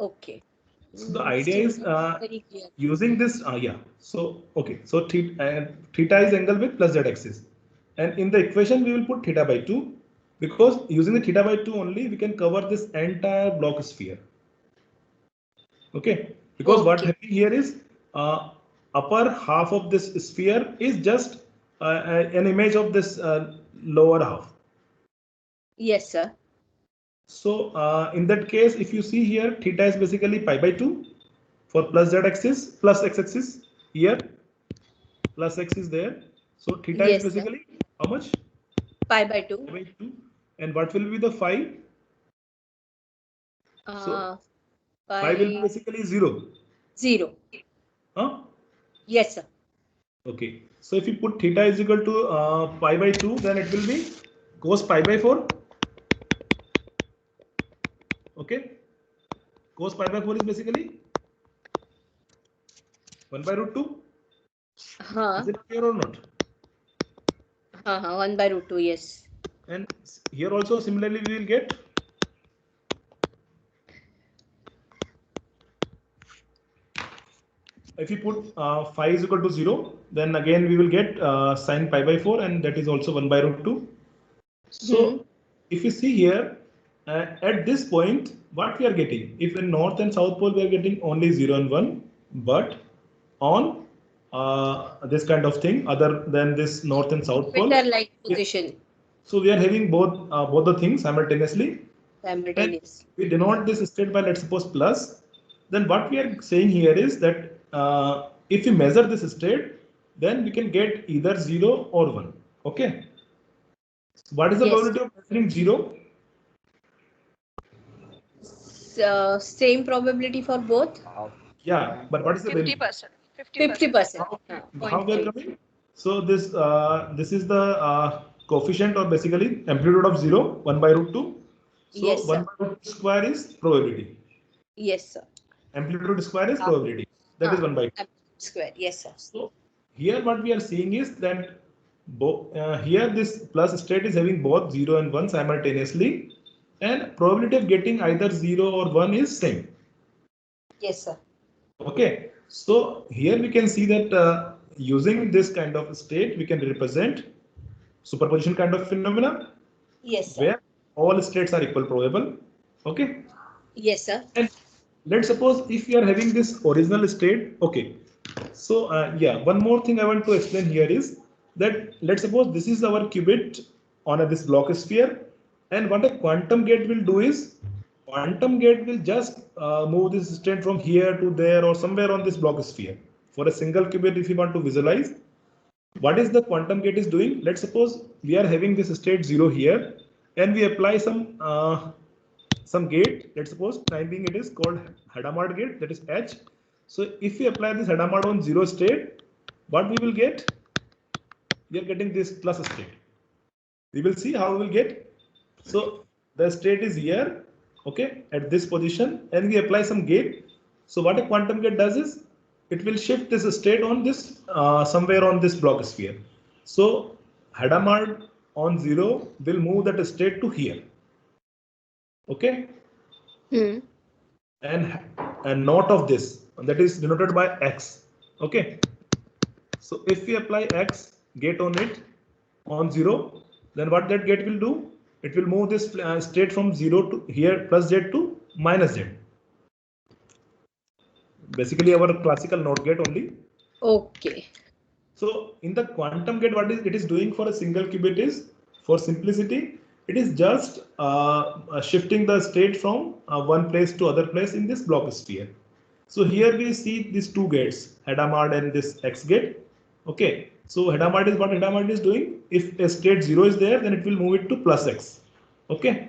Okay. So the idea is very clear. using this. Yeah. So okay. So theta is angle with plus z-axis, and in the equation we will put theta by 2, because using the theta by 2 only we can cover this entire block sphere. Okay. Because what happening here is upper half of this sphere is just an image of this lower half. Yes, sir. So in that case, if you see here, theta is basically pi by 2 for plus z-axis, plus x-axis here, plus x is there. So theta is basically how much? Pi by 2. Pi by 2. And what will be the phi? So phi will be basically 0. 0. Huh? Yes, sir. Okay. So if you put theta is equal to pi by 2, then it will be cos pi by 4. Okay. Cos pi by 4 is basically 1 by root 2. Is it clear or not? 1 by root 2, yes. And here also similarly we will get if you put phi is equal to 0, then again we will get sine pi by 4, and that is also 1 by root 2. So if you see here, at this point, what we are getting, if in north and south pole we are getting only 0 and 1, but on this kind of thing, other than this north and south pole, Equator-like position. So we are having both the things simultaneously. Simultaneous. We denote this state by, let's suppose, plus. Then what we are saying here is that if we measure this state, then we can get either 0 or 1. Okay. So what is the probability of measuring 0? Same probability for both? Yeah, but what is the value? 50%. 50%. How we are coming? So this is the coefficient, or basically amplitude of 0, 1 by root 2. So Yes, 1 by root 2 square is probability. Yes, sir. Amplitude square is probability. That is 1 by 2. Amplitude square. Yes, sir. So here what we are seeing is that here this plus state is having both 0 and 1 simultaneously, and probability of getting either 0 or 1 is same. Yes, sir. Okay. So here we can see that using this kind of state, we can represent superposition kind of phenomena. Yes, sir. Where all states are equal probable. Okay. Yes, sir. And let's suppose if we are having this original state. Okay. So yeah, one more thing I want to explain here is that let's suppose this is our qubit on this block sphere, and what a quantum gate will do is quantum gate will just move this state from here to there or somewhere on this block sphere. For a single qubit, if you want to visualize, what is the quantum gate is doing? Let's suppose we are having this state 0 here, and we apply some gate. Let's suppose time being it is called Hadamard gate, that is H. So if we apply this Hadamard on 0 state, what we will get? We are getting this plus state. We will see how we will get So the state is here, okay, at this position, and we apply some gate. So what a quantum gate does is it will shift this state on this somewhere on this block sphere. So Hadamard on 0 will move that state to here. Okay. And not of this, that is denoted by X. Okay. So if we apply X gate on it on 0, then what that gate will do? It will move this state from 0 to here plus Z to minus Z. Basically our classical NOT gate only. Okay. So in the quantum gate, what it is doing for a single qubit is, for simplicity, it is just shifting the state from one place to other place in this block sphere. So here we see these two gates, Hadamard and this X gate. Okay, so Hadamard is what Hadamard is doing. If a state 0 is there, then it will move it to plus X. Okay,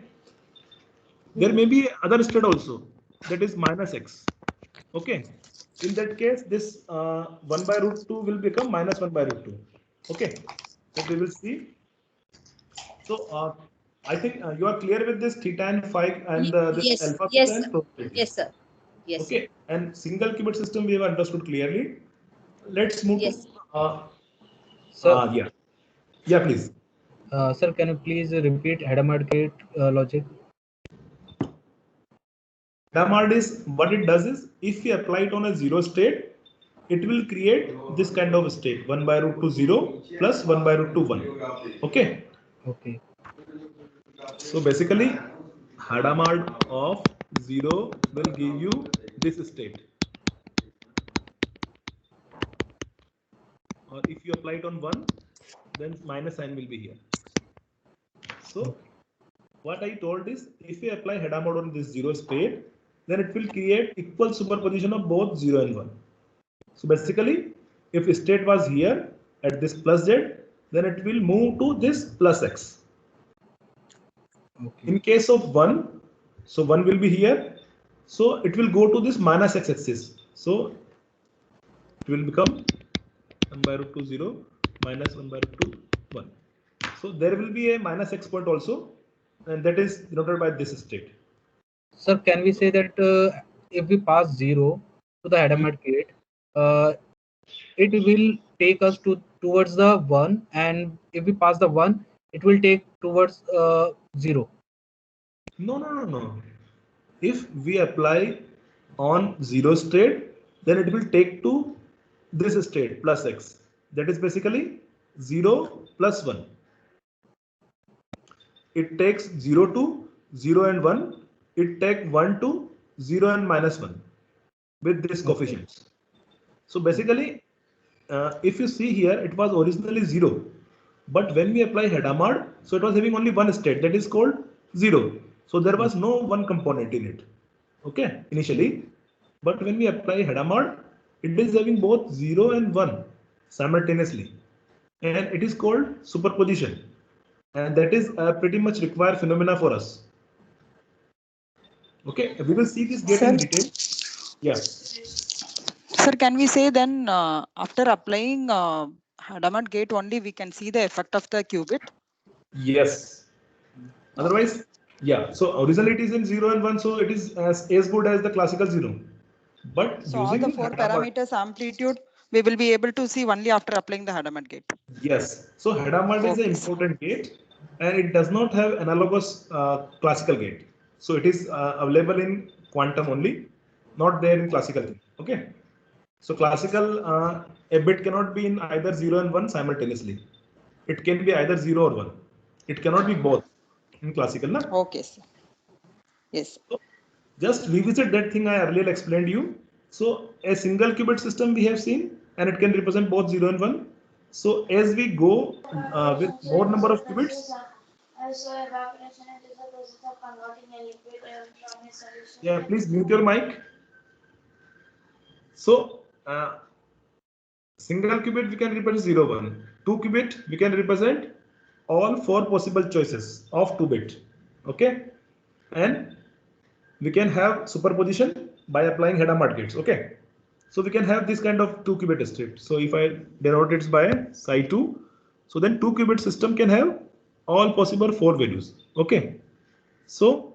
there may be other state also, that is minus X. Okay, in that case, this 1 by root 2 will become minus 1 by root 2. Okay, so we will see. So I think you are clear with this theta and phi and this Yes, alpha yes, beta and sir. probability. Yes, sir. Yes. Okay, and single qubit system we have understood clearly. Let's move Yes. to Sir, yeah, please. Sir, can you please repeat Hadamard gate logic? Hadamard is what it does is, if we apply it on a 0 state, it will create this kind of state 1 by root 2 0 plus 1 by root 2 1. Okay. Okay. So basically, Hadamard of 0 will give you this state. Or if you apply it on 1, then minus sign will be here. So what I told is, if we apply Hadamard on this 0 state, then it will create equal superposition of both 0 and 1. So basically, if state was here at this plus Z, then it will move to this plus X. Okay. In case of 1, so 1 will be here. So it will go to this minus X axis. So it will become 1 by root 2 0 minus 1 by root 2 1. So there will be a minus X point also, and that is denoted by this state. Sir, can we say that if we pass 0 to the Hadamard gate, it will take us towards the 1, and if we pass the 1, it will take towards 0. No. If we apply on 0 state, then it will take to this state plus X. That is basically 0 plus 1. It takes 0 to 0 and 1. It takes 1 to 0 and minus 1 with this coefficients. So basically, if you see here, it was originally 0. But when we apply Hadamard, so it was having only one state, that is called 0. So there was no one component in it. Okay, initially. But when we apply Hadamard, it is having both 0 and 1 simultaneously. And it is called superposition. And that is a pretty much required phenomena for us. Okay, we will see this gate in detail. Yeah. Sir, can we say then after applying Hadamard gate only we can see the effect of the qubit? Yes. Otherwise, yeah. So originally it is in 0 and 1, so it is as good as the classical 0. But so all the 4 parameters amplitude we will be able to see only after applying the Hadamard gate. Yes. So Hadamard is an important gate, and it does not have analogous classical gate. So it is available in quantum only, not there in classical thing. Okay. So classical, a bit cannot be in either 0 and 1 simultaneously. It can be either 0 or 1. It cannot be both in classical. Na? Okay, sir. Yes. So just revisit that thing I earlier explained you. So a single qubit system we have seen, and it can represent both 0 and 1. So as we go with more number of qubits, yeah, please mute your mic. So single qubit we can represent 0, 1. 2 qubit we can represent all 4 possible choices of 2 bit. Okay, and we can have superposition by applying Hadamard gates. Okay, so we can have this kind of 2 qubit state. So if I denote it by psi 2, so then 2 qubit system can have all possible 4 values. Okay, so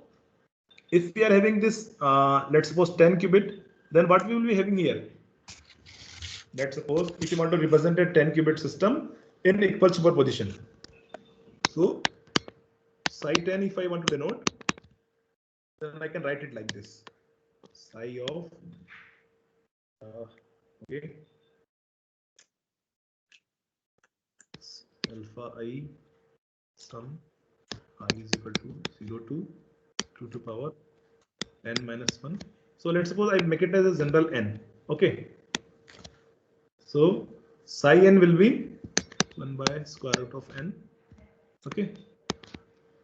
if we are having this, let's suppose 10 qubit, then what we will be having here? Let's suppose if you want to represent a 10 qubit system in equal superposition. So psi 10, if I want to denote, then I can write it like this: psi of okay, alpha I sum I is equal to 0 to 2 to power n minus 1. So let's suppose I make it as a general n. Okay. So psi n will be 1 by square root of n. Okay.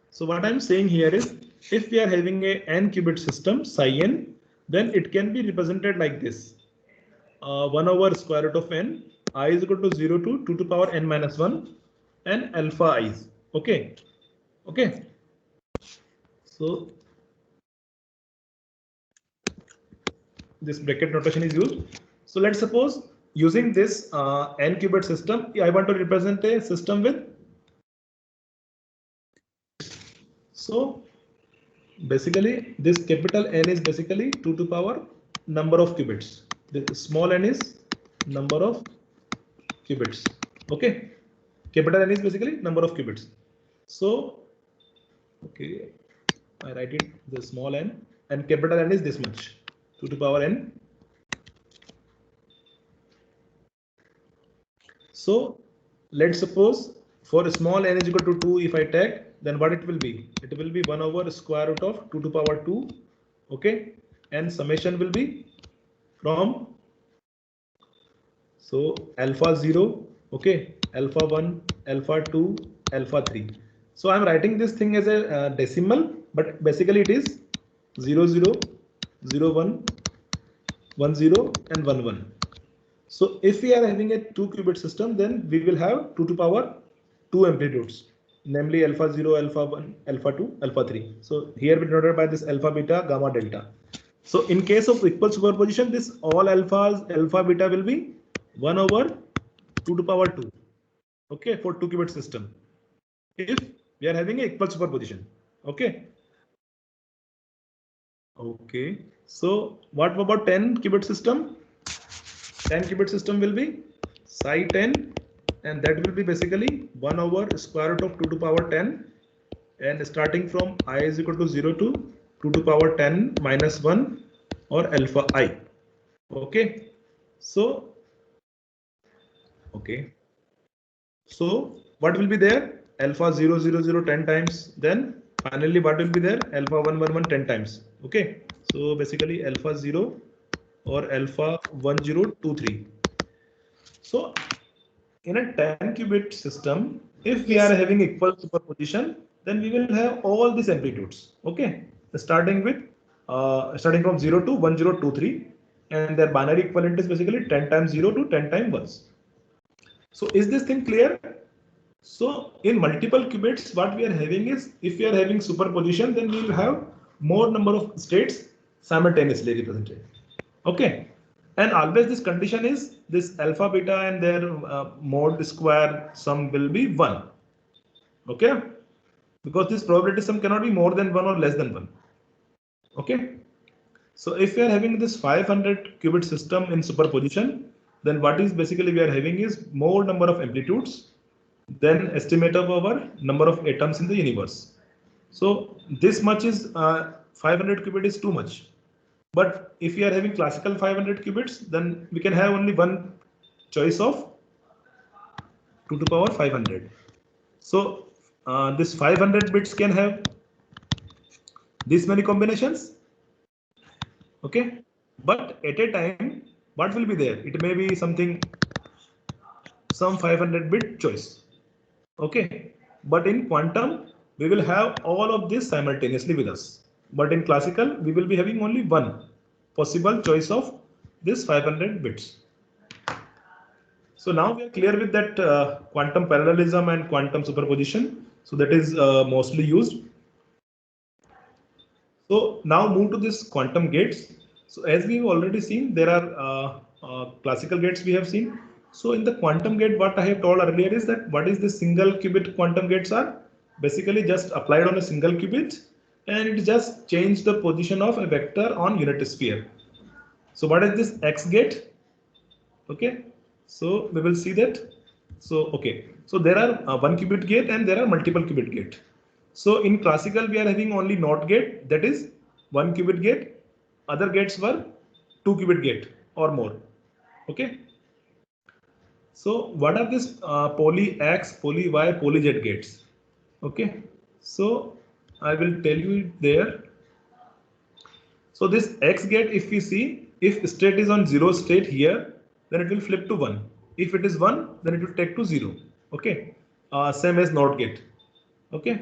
So what I'm saying here is, if we are having a n qubit system psi n, then it can be represented like this: 1 over square root of n, I is equal to 0 to 2 to power n minus 1, and alpha i's. Okay. Okay. So this bracket notation is used. So let's suppose using this n qubit system, I want to represent a system with. So basically this capital N is basically 2 to power number of qubits. The small n is number of qubits. Okay, capital N is basically number of qubits. So okay, I write it the small n, and capital N is this much, 2 to power n. So let's suppose for small n is equal to 2, if I take, then what it will be? It will be 1 over square root of 2 to power 2. Okay, and summation will be from, so alpha 0, okay, alpha 1, alpha 2, alpha 3. So I'm writing this thing as a decimal, but basically it is 0 0 0 1 1 0 and 1 1. So if we are having a 2 qubit system, then we will have 2 to power 2 amplitudes, namely alpha 0, alpha 1, alpha 2, alpha 3. So here we denoted by this alpha, beta, gamma, delta. So in case of equal superposition, this all alphas, alpha, beta will be 1 over 2 to power 2. Okay, for 2 qubit system, if we are having a equal superposition. Okay. Okay. So what about 10 qubit system? 10 qubit system will be psi 10, and that will be basically 1 over square root of 2 to power 10, and starting from I is equal to 0 to 2 to power 10 minus 1, or alpha I. Okay. So okay. So what will be there? Alpha 0 0 0 10 times. Then finally what will be there? Alpha 1 1 1 10 times. Okay. So basically alpha 0 or alpha 1 0 2 3. So in a 10 qubit system, if we are having equal superposition, then we will have all these amplitudes. Okay. Starting with starting from 0 to 1 0 2 3, and their binary equivalent is basically 10 times 0 to 10 times 1s. So is this thing clear? So in multiple qubits, what we are having is, if we are having superposition, then we will have more number of states simultaneously represented. Okay, and always this condition is this alpha, beta, and their mode square sum will be 1. Okay, because this probability sum cannot be more than 1 or less than 1. Okay, so if we are having this 500 qubit system in superposition, then what is basically we are having is more number of amplitudes than estimate of our number of atoms in the universe. So this much is 500 qubit is too much. But if we are having classical 500 qubits, then we can have only one choice of 2 to power 500. So this 500 bits can have this many combinations. Okay, but at a time, what will be there? It may be something, some 500 bit choice. Okay, but in quantum, we will have all of this simultaneously with us. But in classical, we will be having only one possible choice of this 500 bits. So now we are clear with that quantum parallelism and quantum superposition. So that is mostly used. So now move to this quantum gates. So as we've already seen, there are classical gates we have seen. So in the quantum gate, what I have told earlier is that what is the single qubit quantum gates are? basically just applied on a single qubit, and it just changed the position of a vector on unit sphere. So what is this X gate? Okay, so we will see that. So okay, so there are 1 qubit gate and there are multiple qubit gate. So in classical we are having only NOT gate, that is 1 qubit gate. Other gates were 2 qubit gate or more. Okay. So what are these poly X, poly Y, poly Z gates? Okay. So I will tell you there. So this X gate, if we see, if state is on 0 state here, then it will flip to 1. If it is 1, then it will take to 0. Okay. Same as NOT gate. Okay.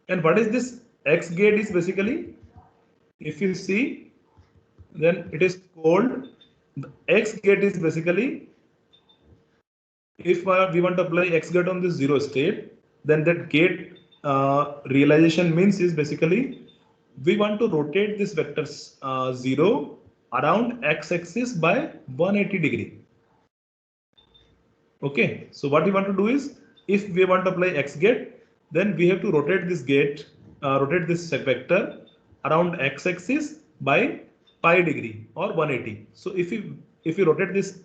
And what is this X gate is basically, if you see, then it is called, the X gate is basically, if we want to apply X gate on this 0 state, then that gate realization means is basically we want to rotate this vector 0 around X axis by 180 degree. Okay, so what we want to do is, if we want to apply X gate, then we have to rotate this gate, rotate this vector around X axis by pi degree or 180. So if you rotate this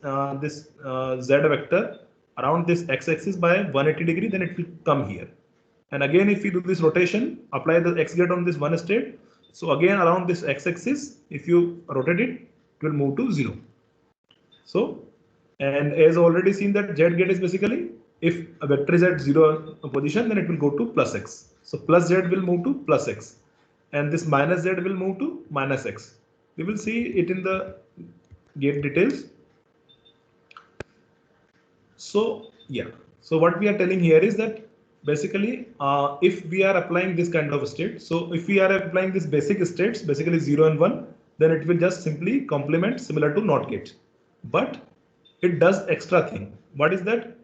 Z vector around this X axis by 180 degree, then it will come here. And again, if you do this rotation, apply the X gate on this one state. So again, around this X axis, if you rotate it, it will move to 0. So, and as already seen that Z gate is basically, if a vector is at 0 position, then it will go to plus X. So plus Z will move to plus X. And this minus Z will move to minus X. We will see it in the gate details. So yeah, so what we are telling here is that basically if we are applying this kind of state, so if we are applying this basic states, basically 0 and 1, then it will just simply complement similar to NOT gate. But it does extra thing. What is that?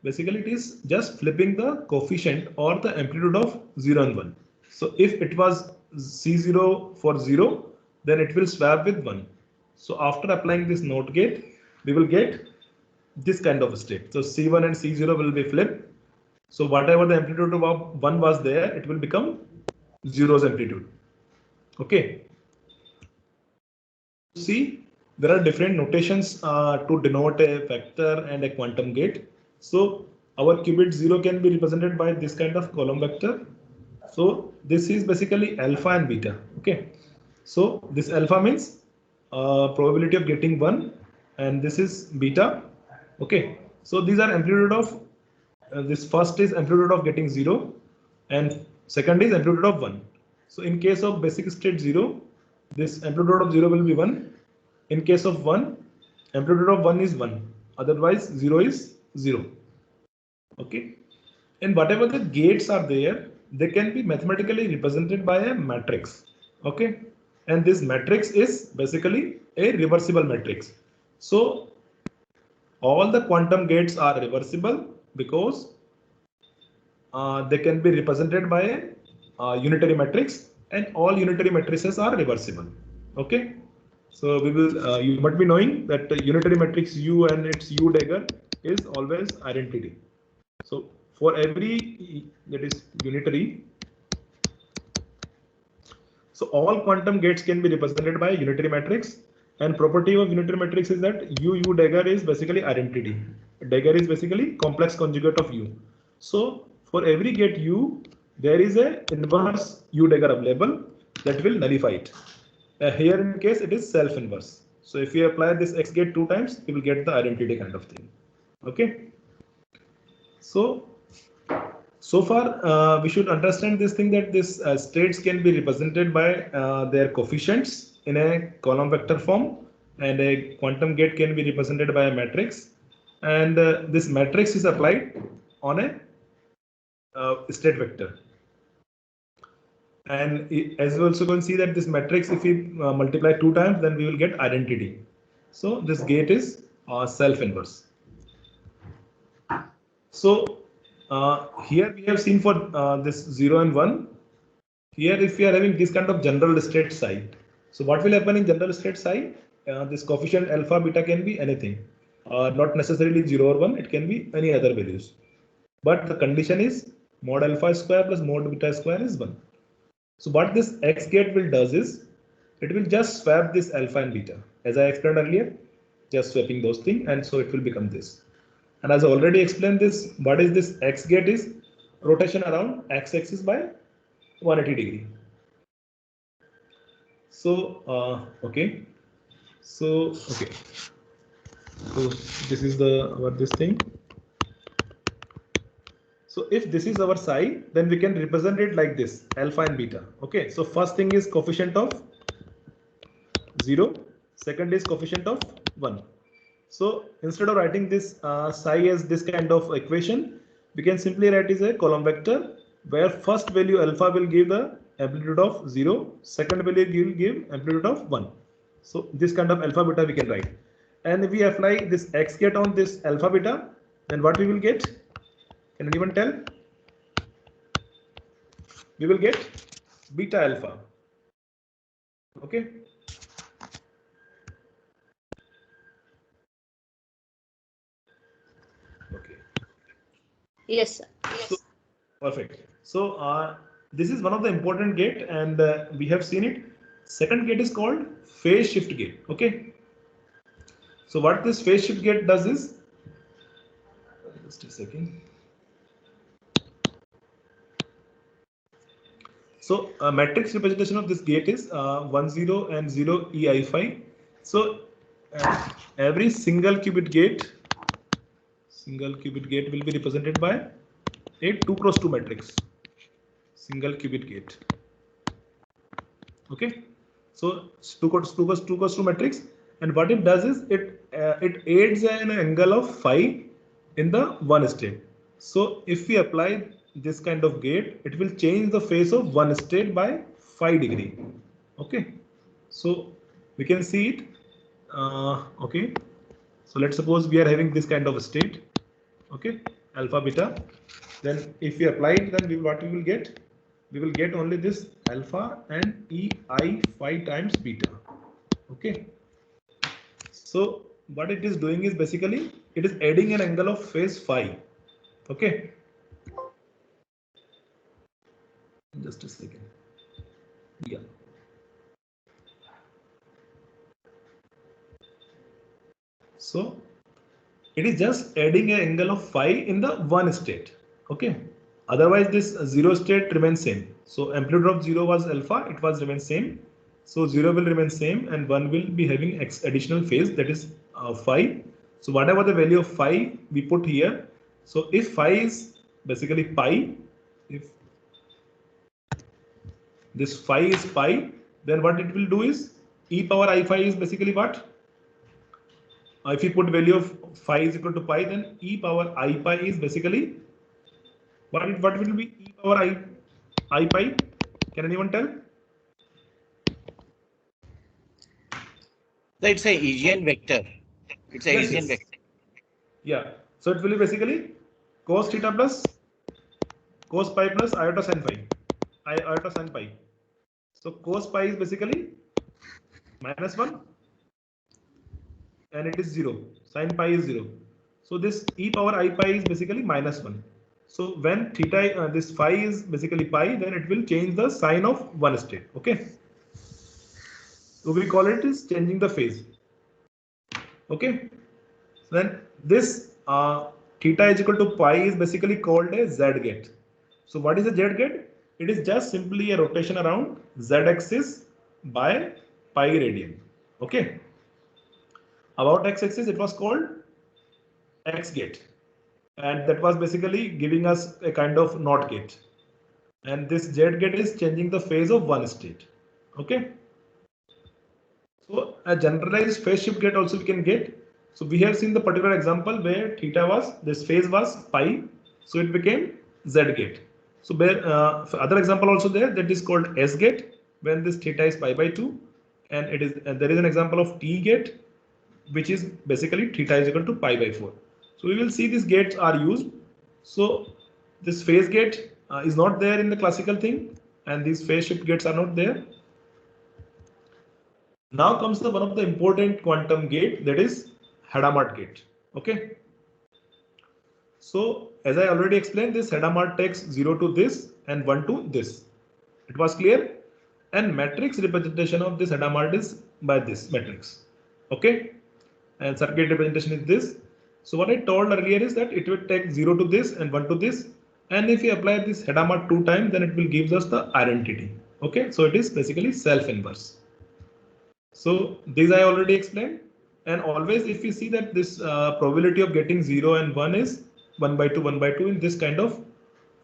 Basically it is just flipping the coefficient or the amplitude of 0 and 1. So if it was C0 for 0, then it will swap with 1. So after applying this NOT gate, we will get this kind of state. So C1 and C0 will be flipped. So whatever the amplitude of 1 was there, it will become 0's amplitude. Okay. See, there are different notations to denote a vector and a quantum gate. So our qubit 0 can be represented by this kind of column vector. So this is basically alpha and beta. Okay. So this alpha means probability of getting 1, and this is beta. Okay. So these are amplitude of this first is amplitude of getting 0, and second is amplitude of 1. So in case of basic state 0, this amplitude of 0 will be 1. In case of 1, amplitude of 1 is 1. Otherwise 0 is 0. Okay. And whatever the gates are there, they can be mathematically represented by a matrix. Okay. And this matrix is basically a reversible matrix. So all the quantum gates are reversible because they can be represented by a unitary matrix, and all unitary matrices are reversible. Okay. So we will, you might be knowing that the unitary matrix U and its U dagger is always identity. So for every that is unitary, so all quantum gates can be represented by a unitary matrix, and property of unitary matrix is that U dagger is basically identity. Dagger is basically complex conjugate of U. So for every gate U, there is a inverse U dagger available that will nullify it. Here in case it is self inverse. So if you apply this X gate 2 times, you will get the identity kind of thing. Okay. So far we should understand this thing that this states can be represented by their coefficients in a column vector form, and a quantum gate can be represented by a matrix, and this matrix is applied on a state vector. And as we also can see that this matrix, if we multiply 2 times, then we will get identity. So this gate is self inverse. So here we have seen for this 0 and 1. Here if we are having this kind of general state psi. So what will happen in general state psi? This coefficient alpha beta can be anything, not necessarily 0 or 1. It can be any other values. But the condition is Mod alpha square plus mod beta square is 1. So what this X gate will does is, it will just swap this alpha and beta. As I explained earlier, just swapping those things, and so it will become this. And as I already explained this, what is this X gate is rotation around X axis by 180 degree. So okay. So okay. So this is this thing. So if this is our psi, then we can represent it like this, alpha and beta. Okay. So first thing is coefficient of 0. Second is coefficient of 1. So instead of writing this psi as this kind of equation, we can simply write as a column vector where first value alpha will give the amplitude of 0, second value will give amplitude of 1. So this kind of alpha beta we can write. And if we apply this X gate on this alpha beta, then what we will get? Can anyone tell? We will get beta alpha. Okay. Okay. Yes, sir. So, perfect. So this is one of the important gate, and we have seen it. Second gate is called phase shift gate. Okay. So what this phase shift gate does is, just a second. So a matrix representation of this gate is 1 0 and 0 ei5. So every single qubit gate will be represented by a 2 cross 2 matrix. Single qubit gate. Okay. So 2 cross 2 matrix, and what it does is it aids an angle of phi in the one state. So if we apply this kind of gate, it will change the phase of one state by 5 degree. Okay. So we can see it. Okay. So let's suppose we are having this kind of a state. Okay, alpha beta. Then if we apply it, then what we will get? We will get only this alpha and ei phi times beta. Okay. So what it is doing is basically it is adding an angle of phase phi. Okay. Just a second. Yeah. So it is just adding an angle of phi in the one state. Okay. Otherwise, this 0 state remains same. So amplitude of 0 was alpha, it was remain same. So 0 will remain same, and 1 will be having additional phase, that is phi. So whatever the value of phi we put here. So if phi is basically pi, if this phi is pi, then what it will do is e power I phi is basically what? If you put value of phi is equal to pi, then e power I pi is basically what will be e power I pi? Can anyone tell? So it's a Hessian vector. It's a Hessian vector. Yeah. So it will be basically cos theta plus cos pi plus iota sin phi. Iota sin pi. So cos pi is basically -1. And it is 0. Sin pi is 0. So this e power I pi is basically -1. So when theta, this phi is basically pi, then it will change the sign of one state. Okay. So we call it is changing the phase. Okay. So then this theta is equal to pi is basically called a Z gate. So what is a Z gate? It is just simply a rotation around Z axis by pi radian. Okay. About X axis, it was called X gate, and that was basically giving us a kind of NOT gate, and this Z gate is changing the phase of one state. Okay. So a generalized phase shift gate also we can get. So we have seen the particular example where theta was, this phase was pi, so it became Z gate. So other example also there, that is called S gate, when this theta is pi by 2, and there is an example of T gate, which is basically theta is equal to pi by 4. So we will see these gates are used. So this phase gate is not there in the classical thing, and these phase shift gates are not there. Now comes one of the important quantum gate, that is Hadamard gate. Okay. So as I already explained, this Hadamard takes 0 to this and 1 to this. It was clear? And matrix representation of this Hadamard is by this matrix. Okay. And circuit representation is this. So what I told earlier is that it will take 0 to this and 1 to this. And if we apply this Hadamard 2 times, then it will give us the identity. Okay. So it is basically self-inverse. So these I already explained. And always if you see that this probability of getting 0 and 1 is 1 by 2, 1 by 2 in this kind of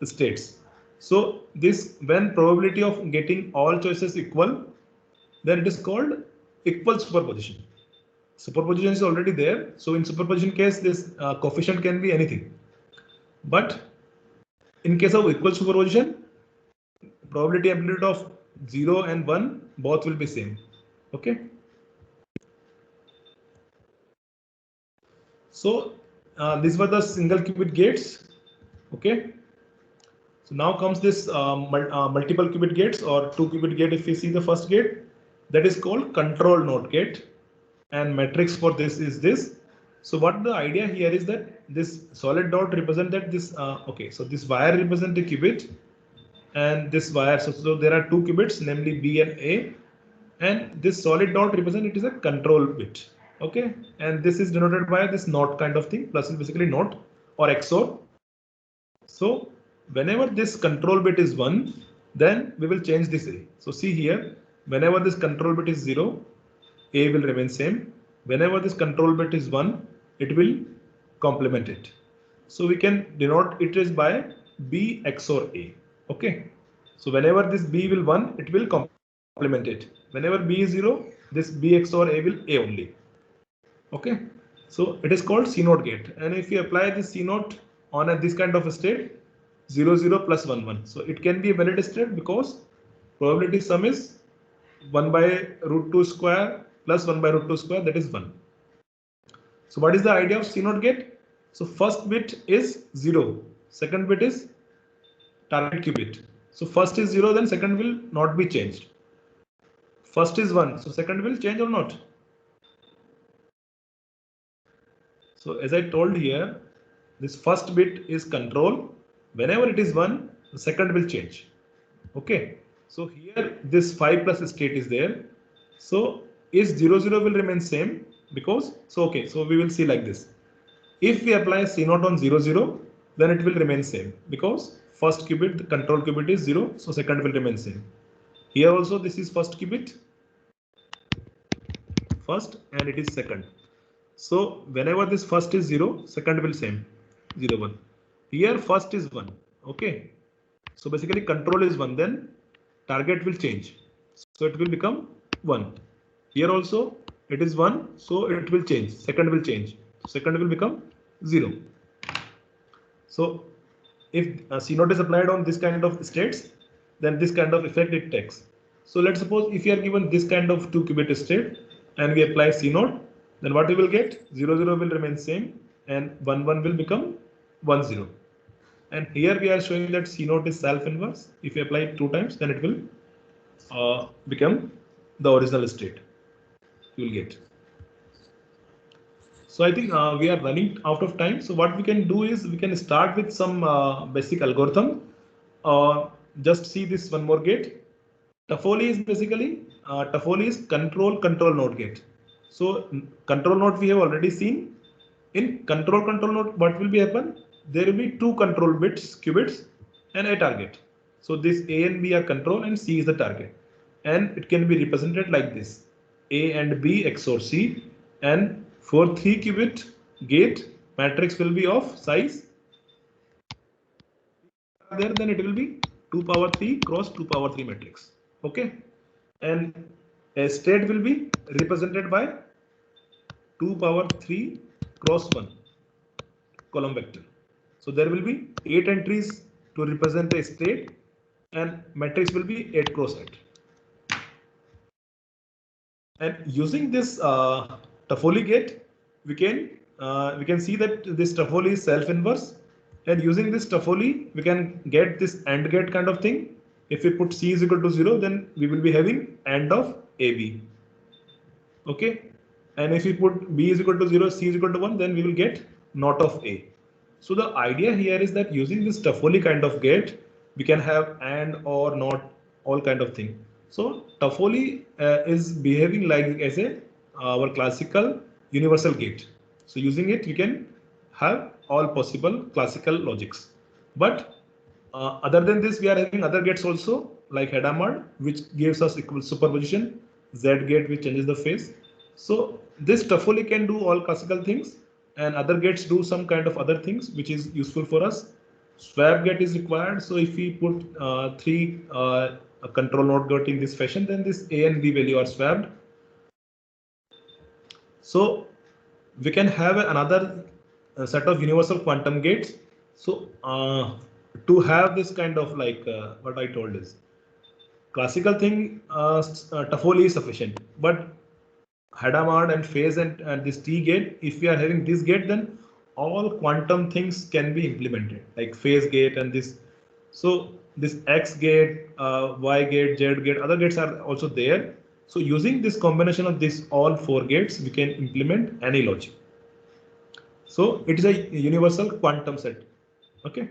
states. So this, when probability of getting all choices equal, then it is called equal superposition. Superposition is already there. So in superposition case, this coefficient can be anything. But in case of equal superposition, probability amplitude of 0 and 1 both will be same. Okay. So these were the single qubit gates. Okay. So now comes this multiple qubit gates or 2 qubit gate. If you see the first gate, that is called control node gate, and matrix for this is this. So what the idea here is that this solid dot represent that this okay, so this wire represent the qubit, and this wire, so there are 2 qubits, namely B and A, and this solid dot represent it is a control bit. Okay, and this is denoted by this NOT kind of thing. Plus is basically NOT or XOR. So whenever this control bit is 1, then we will change this A. So see here, whenever this control bit is 0, A will remain same. Whenever this control bit is 1, it will complement it. So we can denote it is by B XOR A. Okay. So whenever this B will 1, it will complement it. Whenever B is 0, this B XOR A will A only. Okay. So it is called CNOT gate. And if you apply this CNOT on this kind of a state, 0, 0 plus 1, 1. So it can be a valid state because probability sum is 1 by root 2 square plus 1 by root 2 square, that is 1. So what is the idea of CNOT gate? So first bit is 0, second bit is target qubit. So first is 0, then second will not be changed. First is 1, so second will change or not? So as I told here, this first bit is control. Whenever it is 1, the second will change. Okay. So here this 5 plus state is there. So is 0, 0 will remain same because, so okay, so we will see like this. If we apply CNOT on 0, 0, then it will remain same because first qubit, the control qubit is 0, so second will remain same. Here also this is first qubit, first, and it is second. So whenever this first is 0, second will same, 0, 1. Here first is 1. Okay. So basically control is 1, then target will change. So it will become 1. Here also it is 1, so it will change. Second will change. Second will become 0. So if CNOT is applied on this kind of states, then this kind of effect it takes. So let's suppose if you are given this kind of 2 qubit state and we apply CNOT, then what we will get? 0, 0 will remain same and 1, 1 will become 1, 0. And here we are showing that CNOT is self-inverse. If you apply it 2 times, then it will become the original state. You will get. So I think we are running out of time. So what we can do is we can start with some basic algorithm. Just see this one more gate. Toffoli is basically Toffoli is control node gate. So control node we have already seen. In control node, what will be happen? There will be 2 control bits, qubits, and a target. So this A and B are control and C is the target. And it can be represented like this: A and B XOR C. And for 3 qubit gate, matrix will be of size. There, then it will be 2 power 3 cross 2 power 3 matrix. Okay. And a state will be represented by 2 power 3 cross 1 column vector. So there will be 8 entries to represent a state, and matrix will be 8 cross 8. And using this Toffoli gate, we can see that this Toffoli is self-inverse. And using this Toffoli, we can get this AND gate kind of thing. If we put C is equal to 0, then we will be having AND of AB. Okay. And if we put B is equal to 0, C is equal to 1, then we will get NOT of A. So the idea here is that using this Toffoli kind of gate, we can have and or not all kind of thing. So Toffoli is behaving like as a our classical universal gate. So using it, we can have all possible classical logics. But other than this, we are having other gates also like Hadamard, which gives us equal superposition, Z gate which changes the phase. So this Toffoli can do all classical things, and other gates do some kind of other things which is useful for us. Swap gate is required. So if we put three a control node gate in this fashion, then this A and B value are swapped. So we can have another set of universal quantum gates. So to have this kind of like what I told is classical thing, Toffoli is sufficient, but Hadamard and phase and this T gate, if we are having this gate, then all quantum things can be implemented, like phase gate and this. So this X gate, Y gate, Z gate, other gates are also there. So using this combination of these all four gates, we can implement any logic. So it is a universal quantum set. Okay.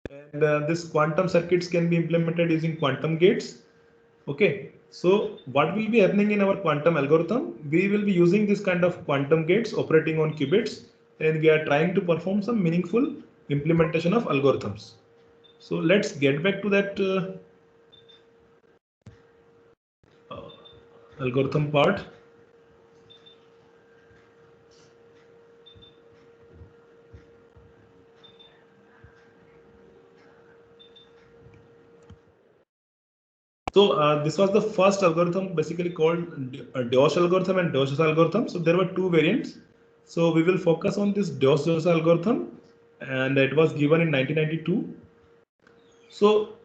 And this quantum circuits can be implemented using quantum gates. Okay. So what will be happening in our quantum algorithm? We will be using this kind of quantum gates operating on qubits, and we are trying to perform some meaningful implementation of algorithms. So let's get back to that algorithm part. So this was the first algorithm, basically called Diosh algorithm and Diosh algorithm. So there were two variants. So we will focus on this Diosh algorithm, and it was given in 1992. So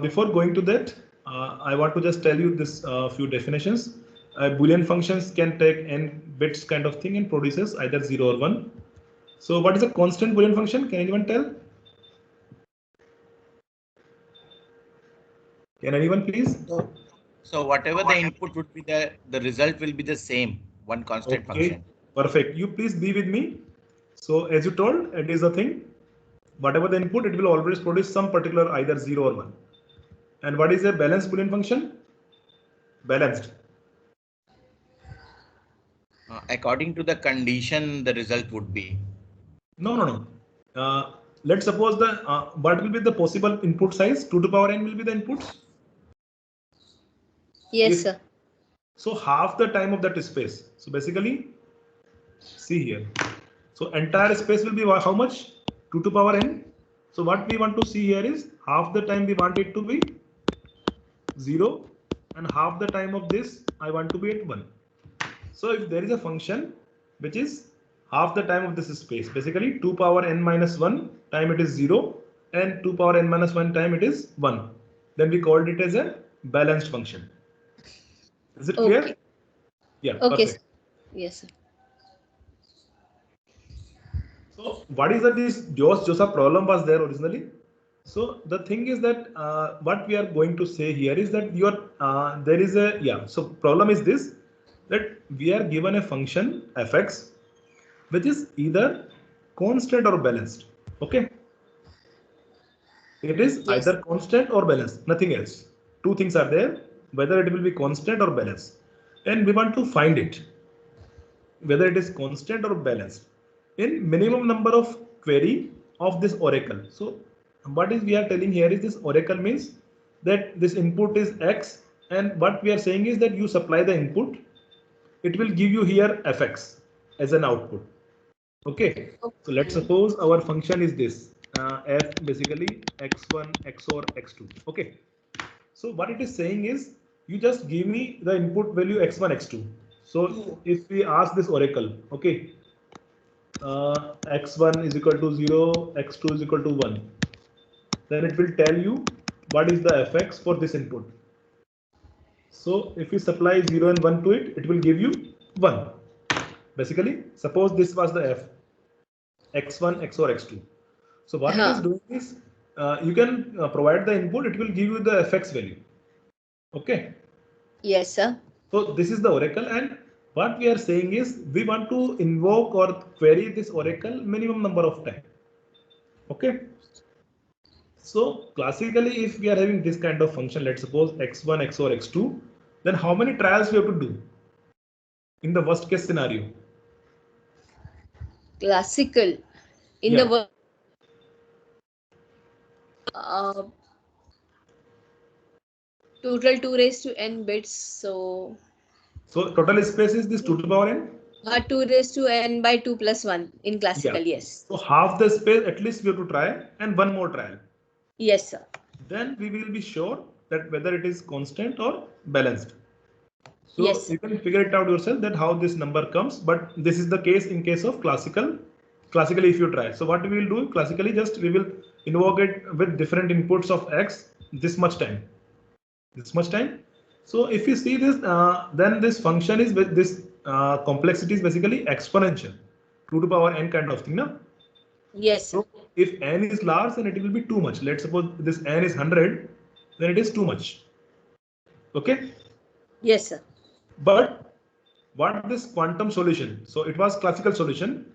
before going to that, I want to just tell you this few definitions. Boolean functions can take n bits kind of thing and produces either 0 or 1. So what is a constant Boolean function? Can anyone tell? Can anyone please? So whatever the input would be, the result will be the same, one constant function. Perfect. You please be with me. So as you told, it is a thing. Whatever the input, it will always produce some particular either 0 or 1. And what is a balanced Boolean function? Balanced. According to the condition, the result would be. No. Let's suppose the what will be the possible input size? 2 to power n will be the inputs. Yes, sir. So half the time of that space. So basically, see here. So entire space will be how much? 2 to power n. So what we want to see here is half the time we want it to be 0, and half the time of this I want to be at 1. So if there is a function which is half the time of this space, basically 2 power n minus 1 time it is 0, and 2 power n minus 1 time it is 1. Then we called it as a balanced function. Is it clear? Okay. Yeah. Okay. Perfect. Yes, sir. So what is that this Diosh-Josa problem was there originally? So the thing is that what we are going to say here is that there is a so problem is this, that we are given a function fx which is either constant or balanced. Okay. It is either constant or balanced, nothing else. Two things are there, whether it will be constant or balanced, and we want to find it whether it is constant or balanced in minimum number of query of this oracle. So what is we are telling here is this oracle means that this input is x, and what we are saying is that you supply the input, it will give you here fx as an output. Okay. So let's suppose our function is this f basically x1 xor x2. Okay. So what it is saying is you just give me the input value x1 x2. So if we ask this oracle, okay, x1 is equal to 0, x2 is equal to 1, then it will tell you what is the fx for this input. So if you supply 0 and 1 to it, it will give you 1. Basically, suppose this was the f, x1 xor x2. So what it is doing is you can provide the input, it will give you the fx value. Okay. Yes, sir. So this is the oracle, and What we are saying is we want to invoke or query this oracle minimum number of time. Okay. So classically, if we are having this kind of function, let's suppose x1, xor, x2, then how many trials we have to do in the worst case scenario? Classical. In Yeah. the total 2 raised to n bits. So total space is this 2 to the power n? 2 raised to n by 2 plus 1 in classical, Yeah. yes. So half the space at least we have to try and one more trial. Yes, sir. Then we will be sure that whether it is constant or balanced. So yes, you can figure it out yourself that how this number comes, but this is the case in case of classical. Classically, if you try. So what we will do classically, just we will invoke it with different inputs of x this much time. This much time. So if you see this, then this function is with this complexity is basically exponential, 2 to the power n kind of thing, no? Yes. So if n is large, then it will be too much. Let's suppose this n is 100, then it is too much. Okay. Yes, sir. But what this quantum solution? So it was classical solution.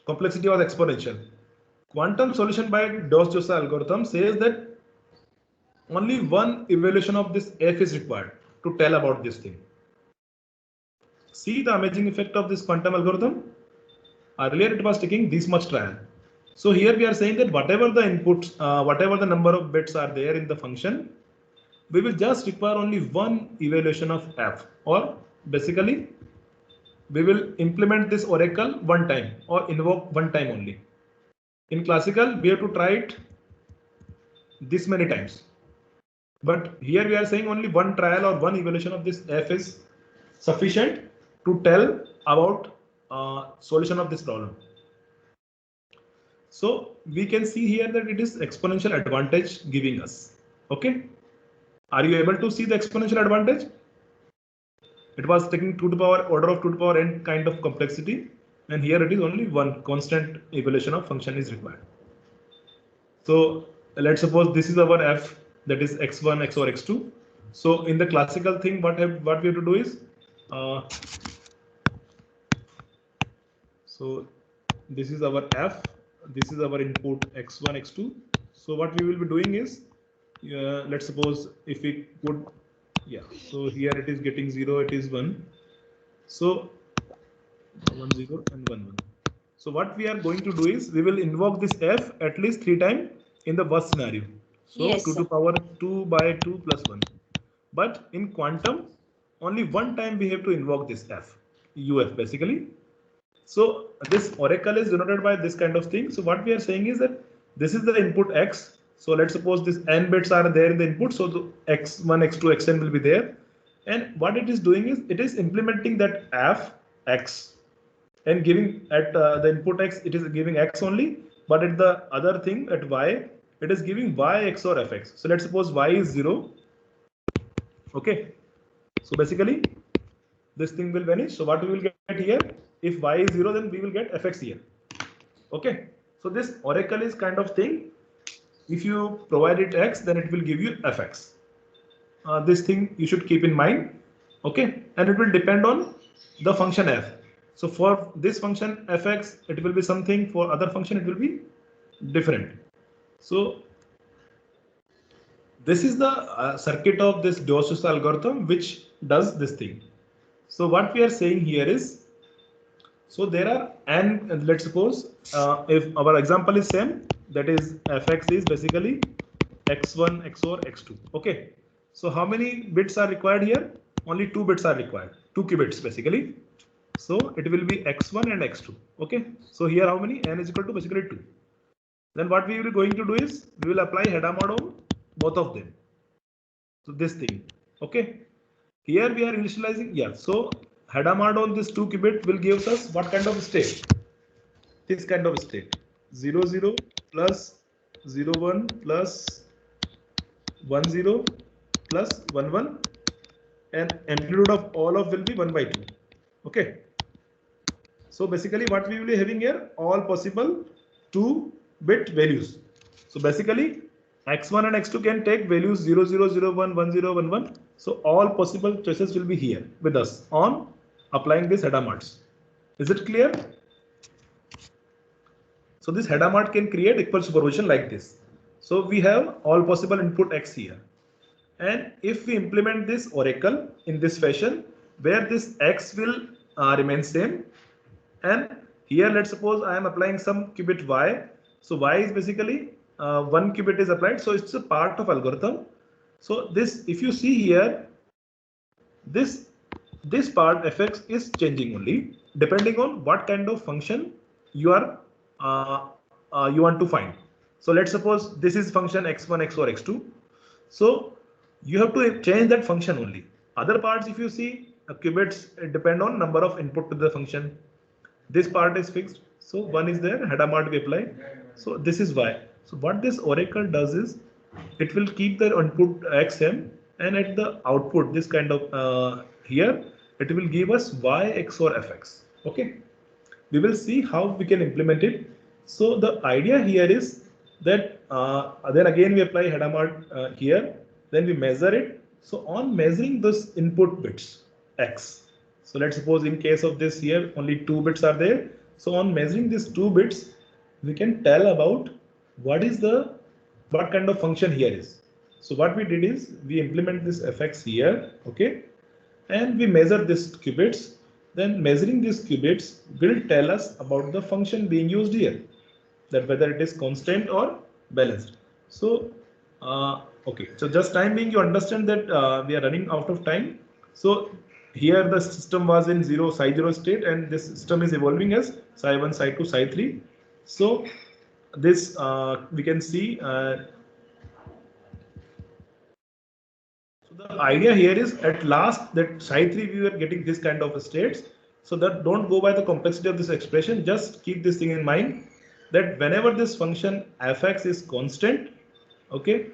Complexity was exponential. Quantum solution by Dawes-Josa algorithm says that only one evaluation of this f is required to tell about this thing. See the amazing effect of this quantum algorithm. Earlier it was taking this much trial. So here we are saying that whatever the inputs, whatever the number of bits are there in the function, we will just require only one evaluation of f, or basically we will implement this oracle one time or invoke one time only. In classical, we have to try it this many times. But here we are saying only one trial or one evaluation of this f is sufficient to tell about solution of this problem. So we can see here that it is exponential advantage giving us. Okay. Are you able to see the exponential advantage? It was taking 2 to the power order of 2 to the power n kind of complexity, and here it is only one constant evaluation of function is required. So let's suppose this is our f, that is x1, xor, x2. So in the classical thing, what we have to do is, so this is our f, this is our input x1, x2. So what we will be doing is, let's suppose if we put, yeah, so here it is getting 0, it is 1. So 1 0 and 1 1. So what we are going to do is we will invoke this f at least 3 times in the worst scenario. So Yes, 2 to the power 2 by 2 plus 1. But in quantum, only one time we have to invoke this f, uf basically. So this oracle is denoted by this kind of thing. So what we are saying is that this is the input x. So let's suppose this n bits are there in the input. So the x1, x2, xn will be there. And what it is doing is it is implementing that f x and giving at the input x, it is giving x only. But at the other thing at y, it is giving y, x or fx. So let's suppose y is 0. Okay. So basically this thing will vanish. So what we will get here? If y is 0, then we will get fx here. Okay. So this oracle is kind of thing. If you provide it x, then it will give you fx. This thing you should keep in mind. Okay. And it will depend on the function f. So for this function fx, it will be something. For other function, it will be different. So this is the circuit of this Dawes-Josa algorithm, which does this thing. So what we are saying here is, so there are n, let's suppose if our example is same, that is fx is basically x1, xor, x2. Okay. So how many bits are required here? Only 2 bits are required, 2 qubits basically. So it will be x1 and x2. Okay. So here how many? N is equal to basically 2. Then what we will be going to do is we will apply Hadamard on both of them. So this thing. Okay. Here we are initializing. Yeah. So Hadamard on this 2 qubit will give us what kind of state? This kind of state. 0 0 plus 0 1 plus 1 0 plus 1 1, and amplitude of all of will be 1 by 2. Okay. So basically what we will be having here, all possible 2-bit values. So basically x1 and x2 can take values 0 0 0 1 1 0 1 1. So all possible choices will be here with us on applying this Hadamard's. Is it clear? So this Hadamard can create equal superposition like this. So we have all possible input X here. And if we implement this oracle in this fashion, where this X will remain same, and here let's suppose I am applying some qubit Y. So Y is basically one qubit is applied, so it's a part of algorithm. So this, if you see here, this part fx is changing only depending on what kind of function you are you want to find. So let's suppose this is function x1, x4, x2. So you have to change that function only. Other parts, if you see, qubits depend on number of input to the function. This part is fixed. So one is there, Hadamard we apply. So this is y. So what this oracle does is, it will keep the input xm, and at the output, this kind of here, it will give us y xor fx. Okay. We will see how we can implement it. So the idea here is that then again we apply Hadamard here, then we measure it. So on measuring this input bits x, so let's suppose in case of this here only 2 bits are there. So on measuring these 2 bits, we can tell about what kind of function here is. So what we did is we implement this fx here, okay, and we measure this qubits. Then measuring these qubits will tell us about the function being used here, that whether it is constant or balanced. So okay, so just time being, you understand that we are running out of time. So here the system was in psi 0 state, and this system is evolving as psi 1, psi 2, psi 3. So this we can see. So the idea here is at last that psi 3 we were getting this kind of states. So that don't go by the complexity of this expression. Just keep this thing in mind, that whenever this function fx is constant, okay.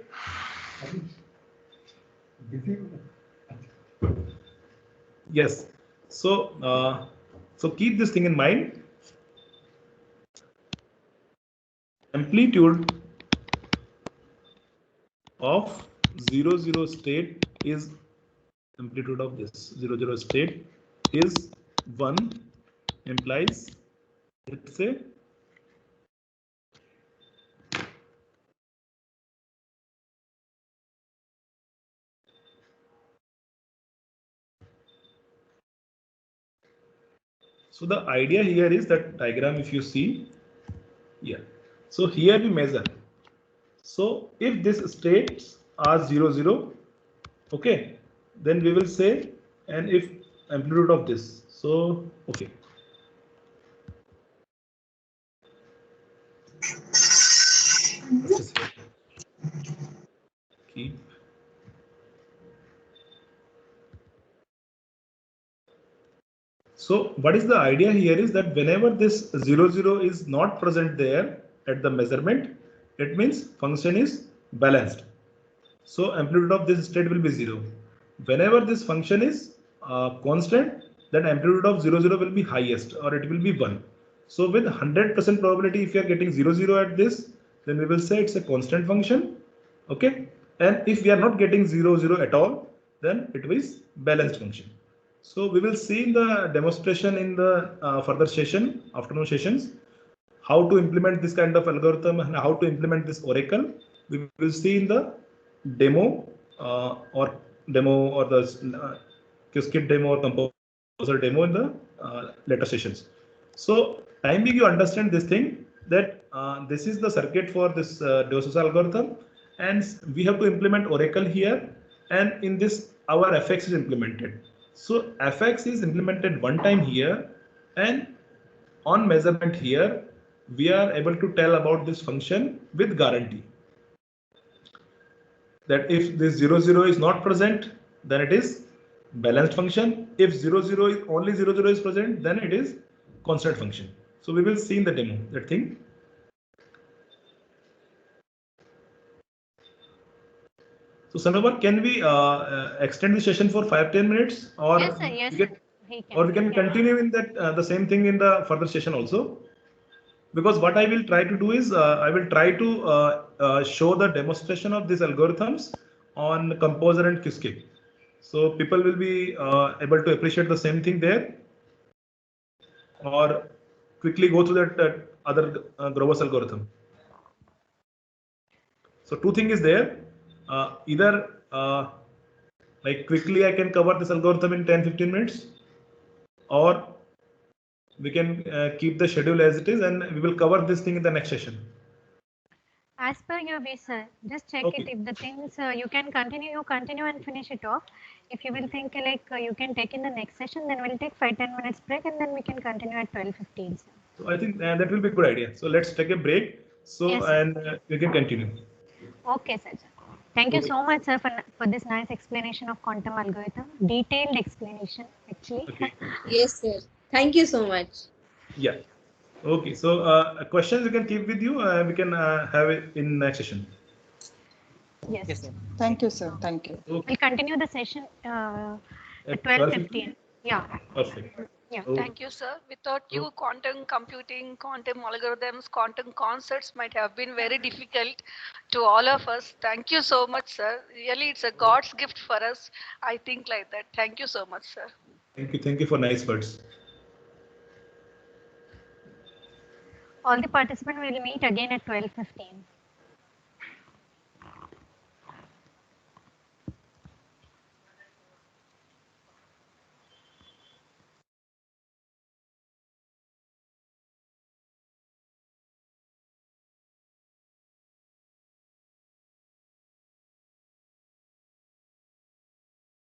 Yes. So so keep this thing in mind. Amplitude of 0, 0 state is amplitude of this 0, 0 state is 1, implies, let's say, so the idea here is that diagram, if you see, yeah. So here we measure. So if this states are 0, 0, okay, then we will say, and if amplitude of this, so okay. Keep. So what is the idea here is that whenever this 0, 0 is not present there at the measurement, it means function is balanced. So amplitude of this state will be 0. Whenever this function is constant, then amplitude of 0, 0 will be highest, or it will be 1. So with 100% probability, if you are getting 0, 0 at this, then we will say it's a constant function. Okay. And if we are not getting 0, 0 at all, then it is balanced function. So we will see in the demonstration in the further session, afternoon sessions, how to implement this kind of algorithm and how to implement this oracle. We will see in the demo or the Qiskit demo or composer demo in the later sessions. So time being, you understand this thing, that this is the circuit for this De Souza algorithm, and we have to implement oracle here, and in this our fx is implemented. So fx is implemented one time here, and on measurement here, we are able to tell about this function with guarantee. That if this 0, 0 is not present, then it is balanced function. If 0, 0 is only 0, 0 is present, then it is constant function. So we will see in the demo that thing. So Sandoval, can we extend the session for 5-10 minutes, or Yes, sir, yes, we can continue in that the same thing in the further session also? Because what I will try to do is I will try to show the demonstration of these algorithms on Composer and Qiskit. So people will be able to appreciate the same thing there. or quickly go through that other Grover's algorithm? So two things is there. Either like quickly I can cover this algorithm in 10-15 minutes, or we can keep the schedule as it is and we will cover this thing in the next session. As per your wish, sir. Just check Okay. it. If the things you can continue, you continue and finish it off. If you will think like you can take in the next session, then we'll take 5-10 minutes break and then we can continue at 12:15. So I think that will be a good idea. So let's take a break. So Yes, sir. and we can continue. Okay, sir. Thank you Okay. so much, sir, for this nice explanation of quantum algorithm. Detailed explanation, actually. Okay. Yes, sir. Thank you so much. Yeah. Okay. So questions you can keep with you. We can have it in next session. Yes. Thank you, sir. Thank you. Okay. We'll continue the session at 12:15? 12:15. Yeah. Perfect. Yeah. Okay. Thank you, sir. Without you, quantum computing, quantum algorithms, quantum concepts might have been very difficult to all of us. Thank you so much, sir. Really, it's a God's gift for us. I think like that. Thank you so much, sir. Thank you. Thank you for nice words. All the participants will meet again at 12:15.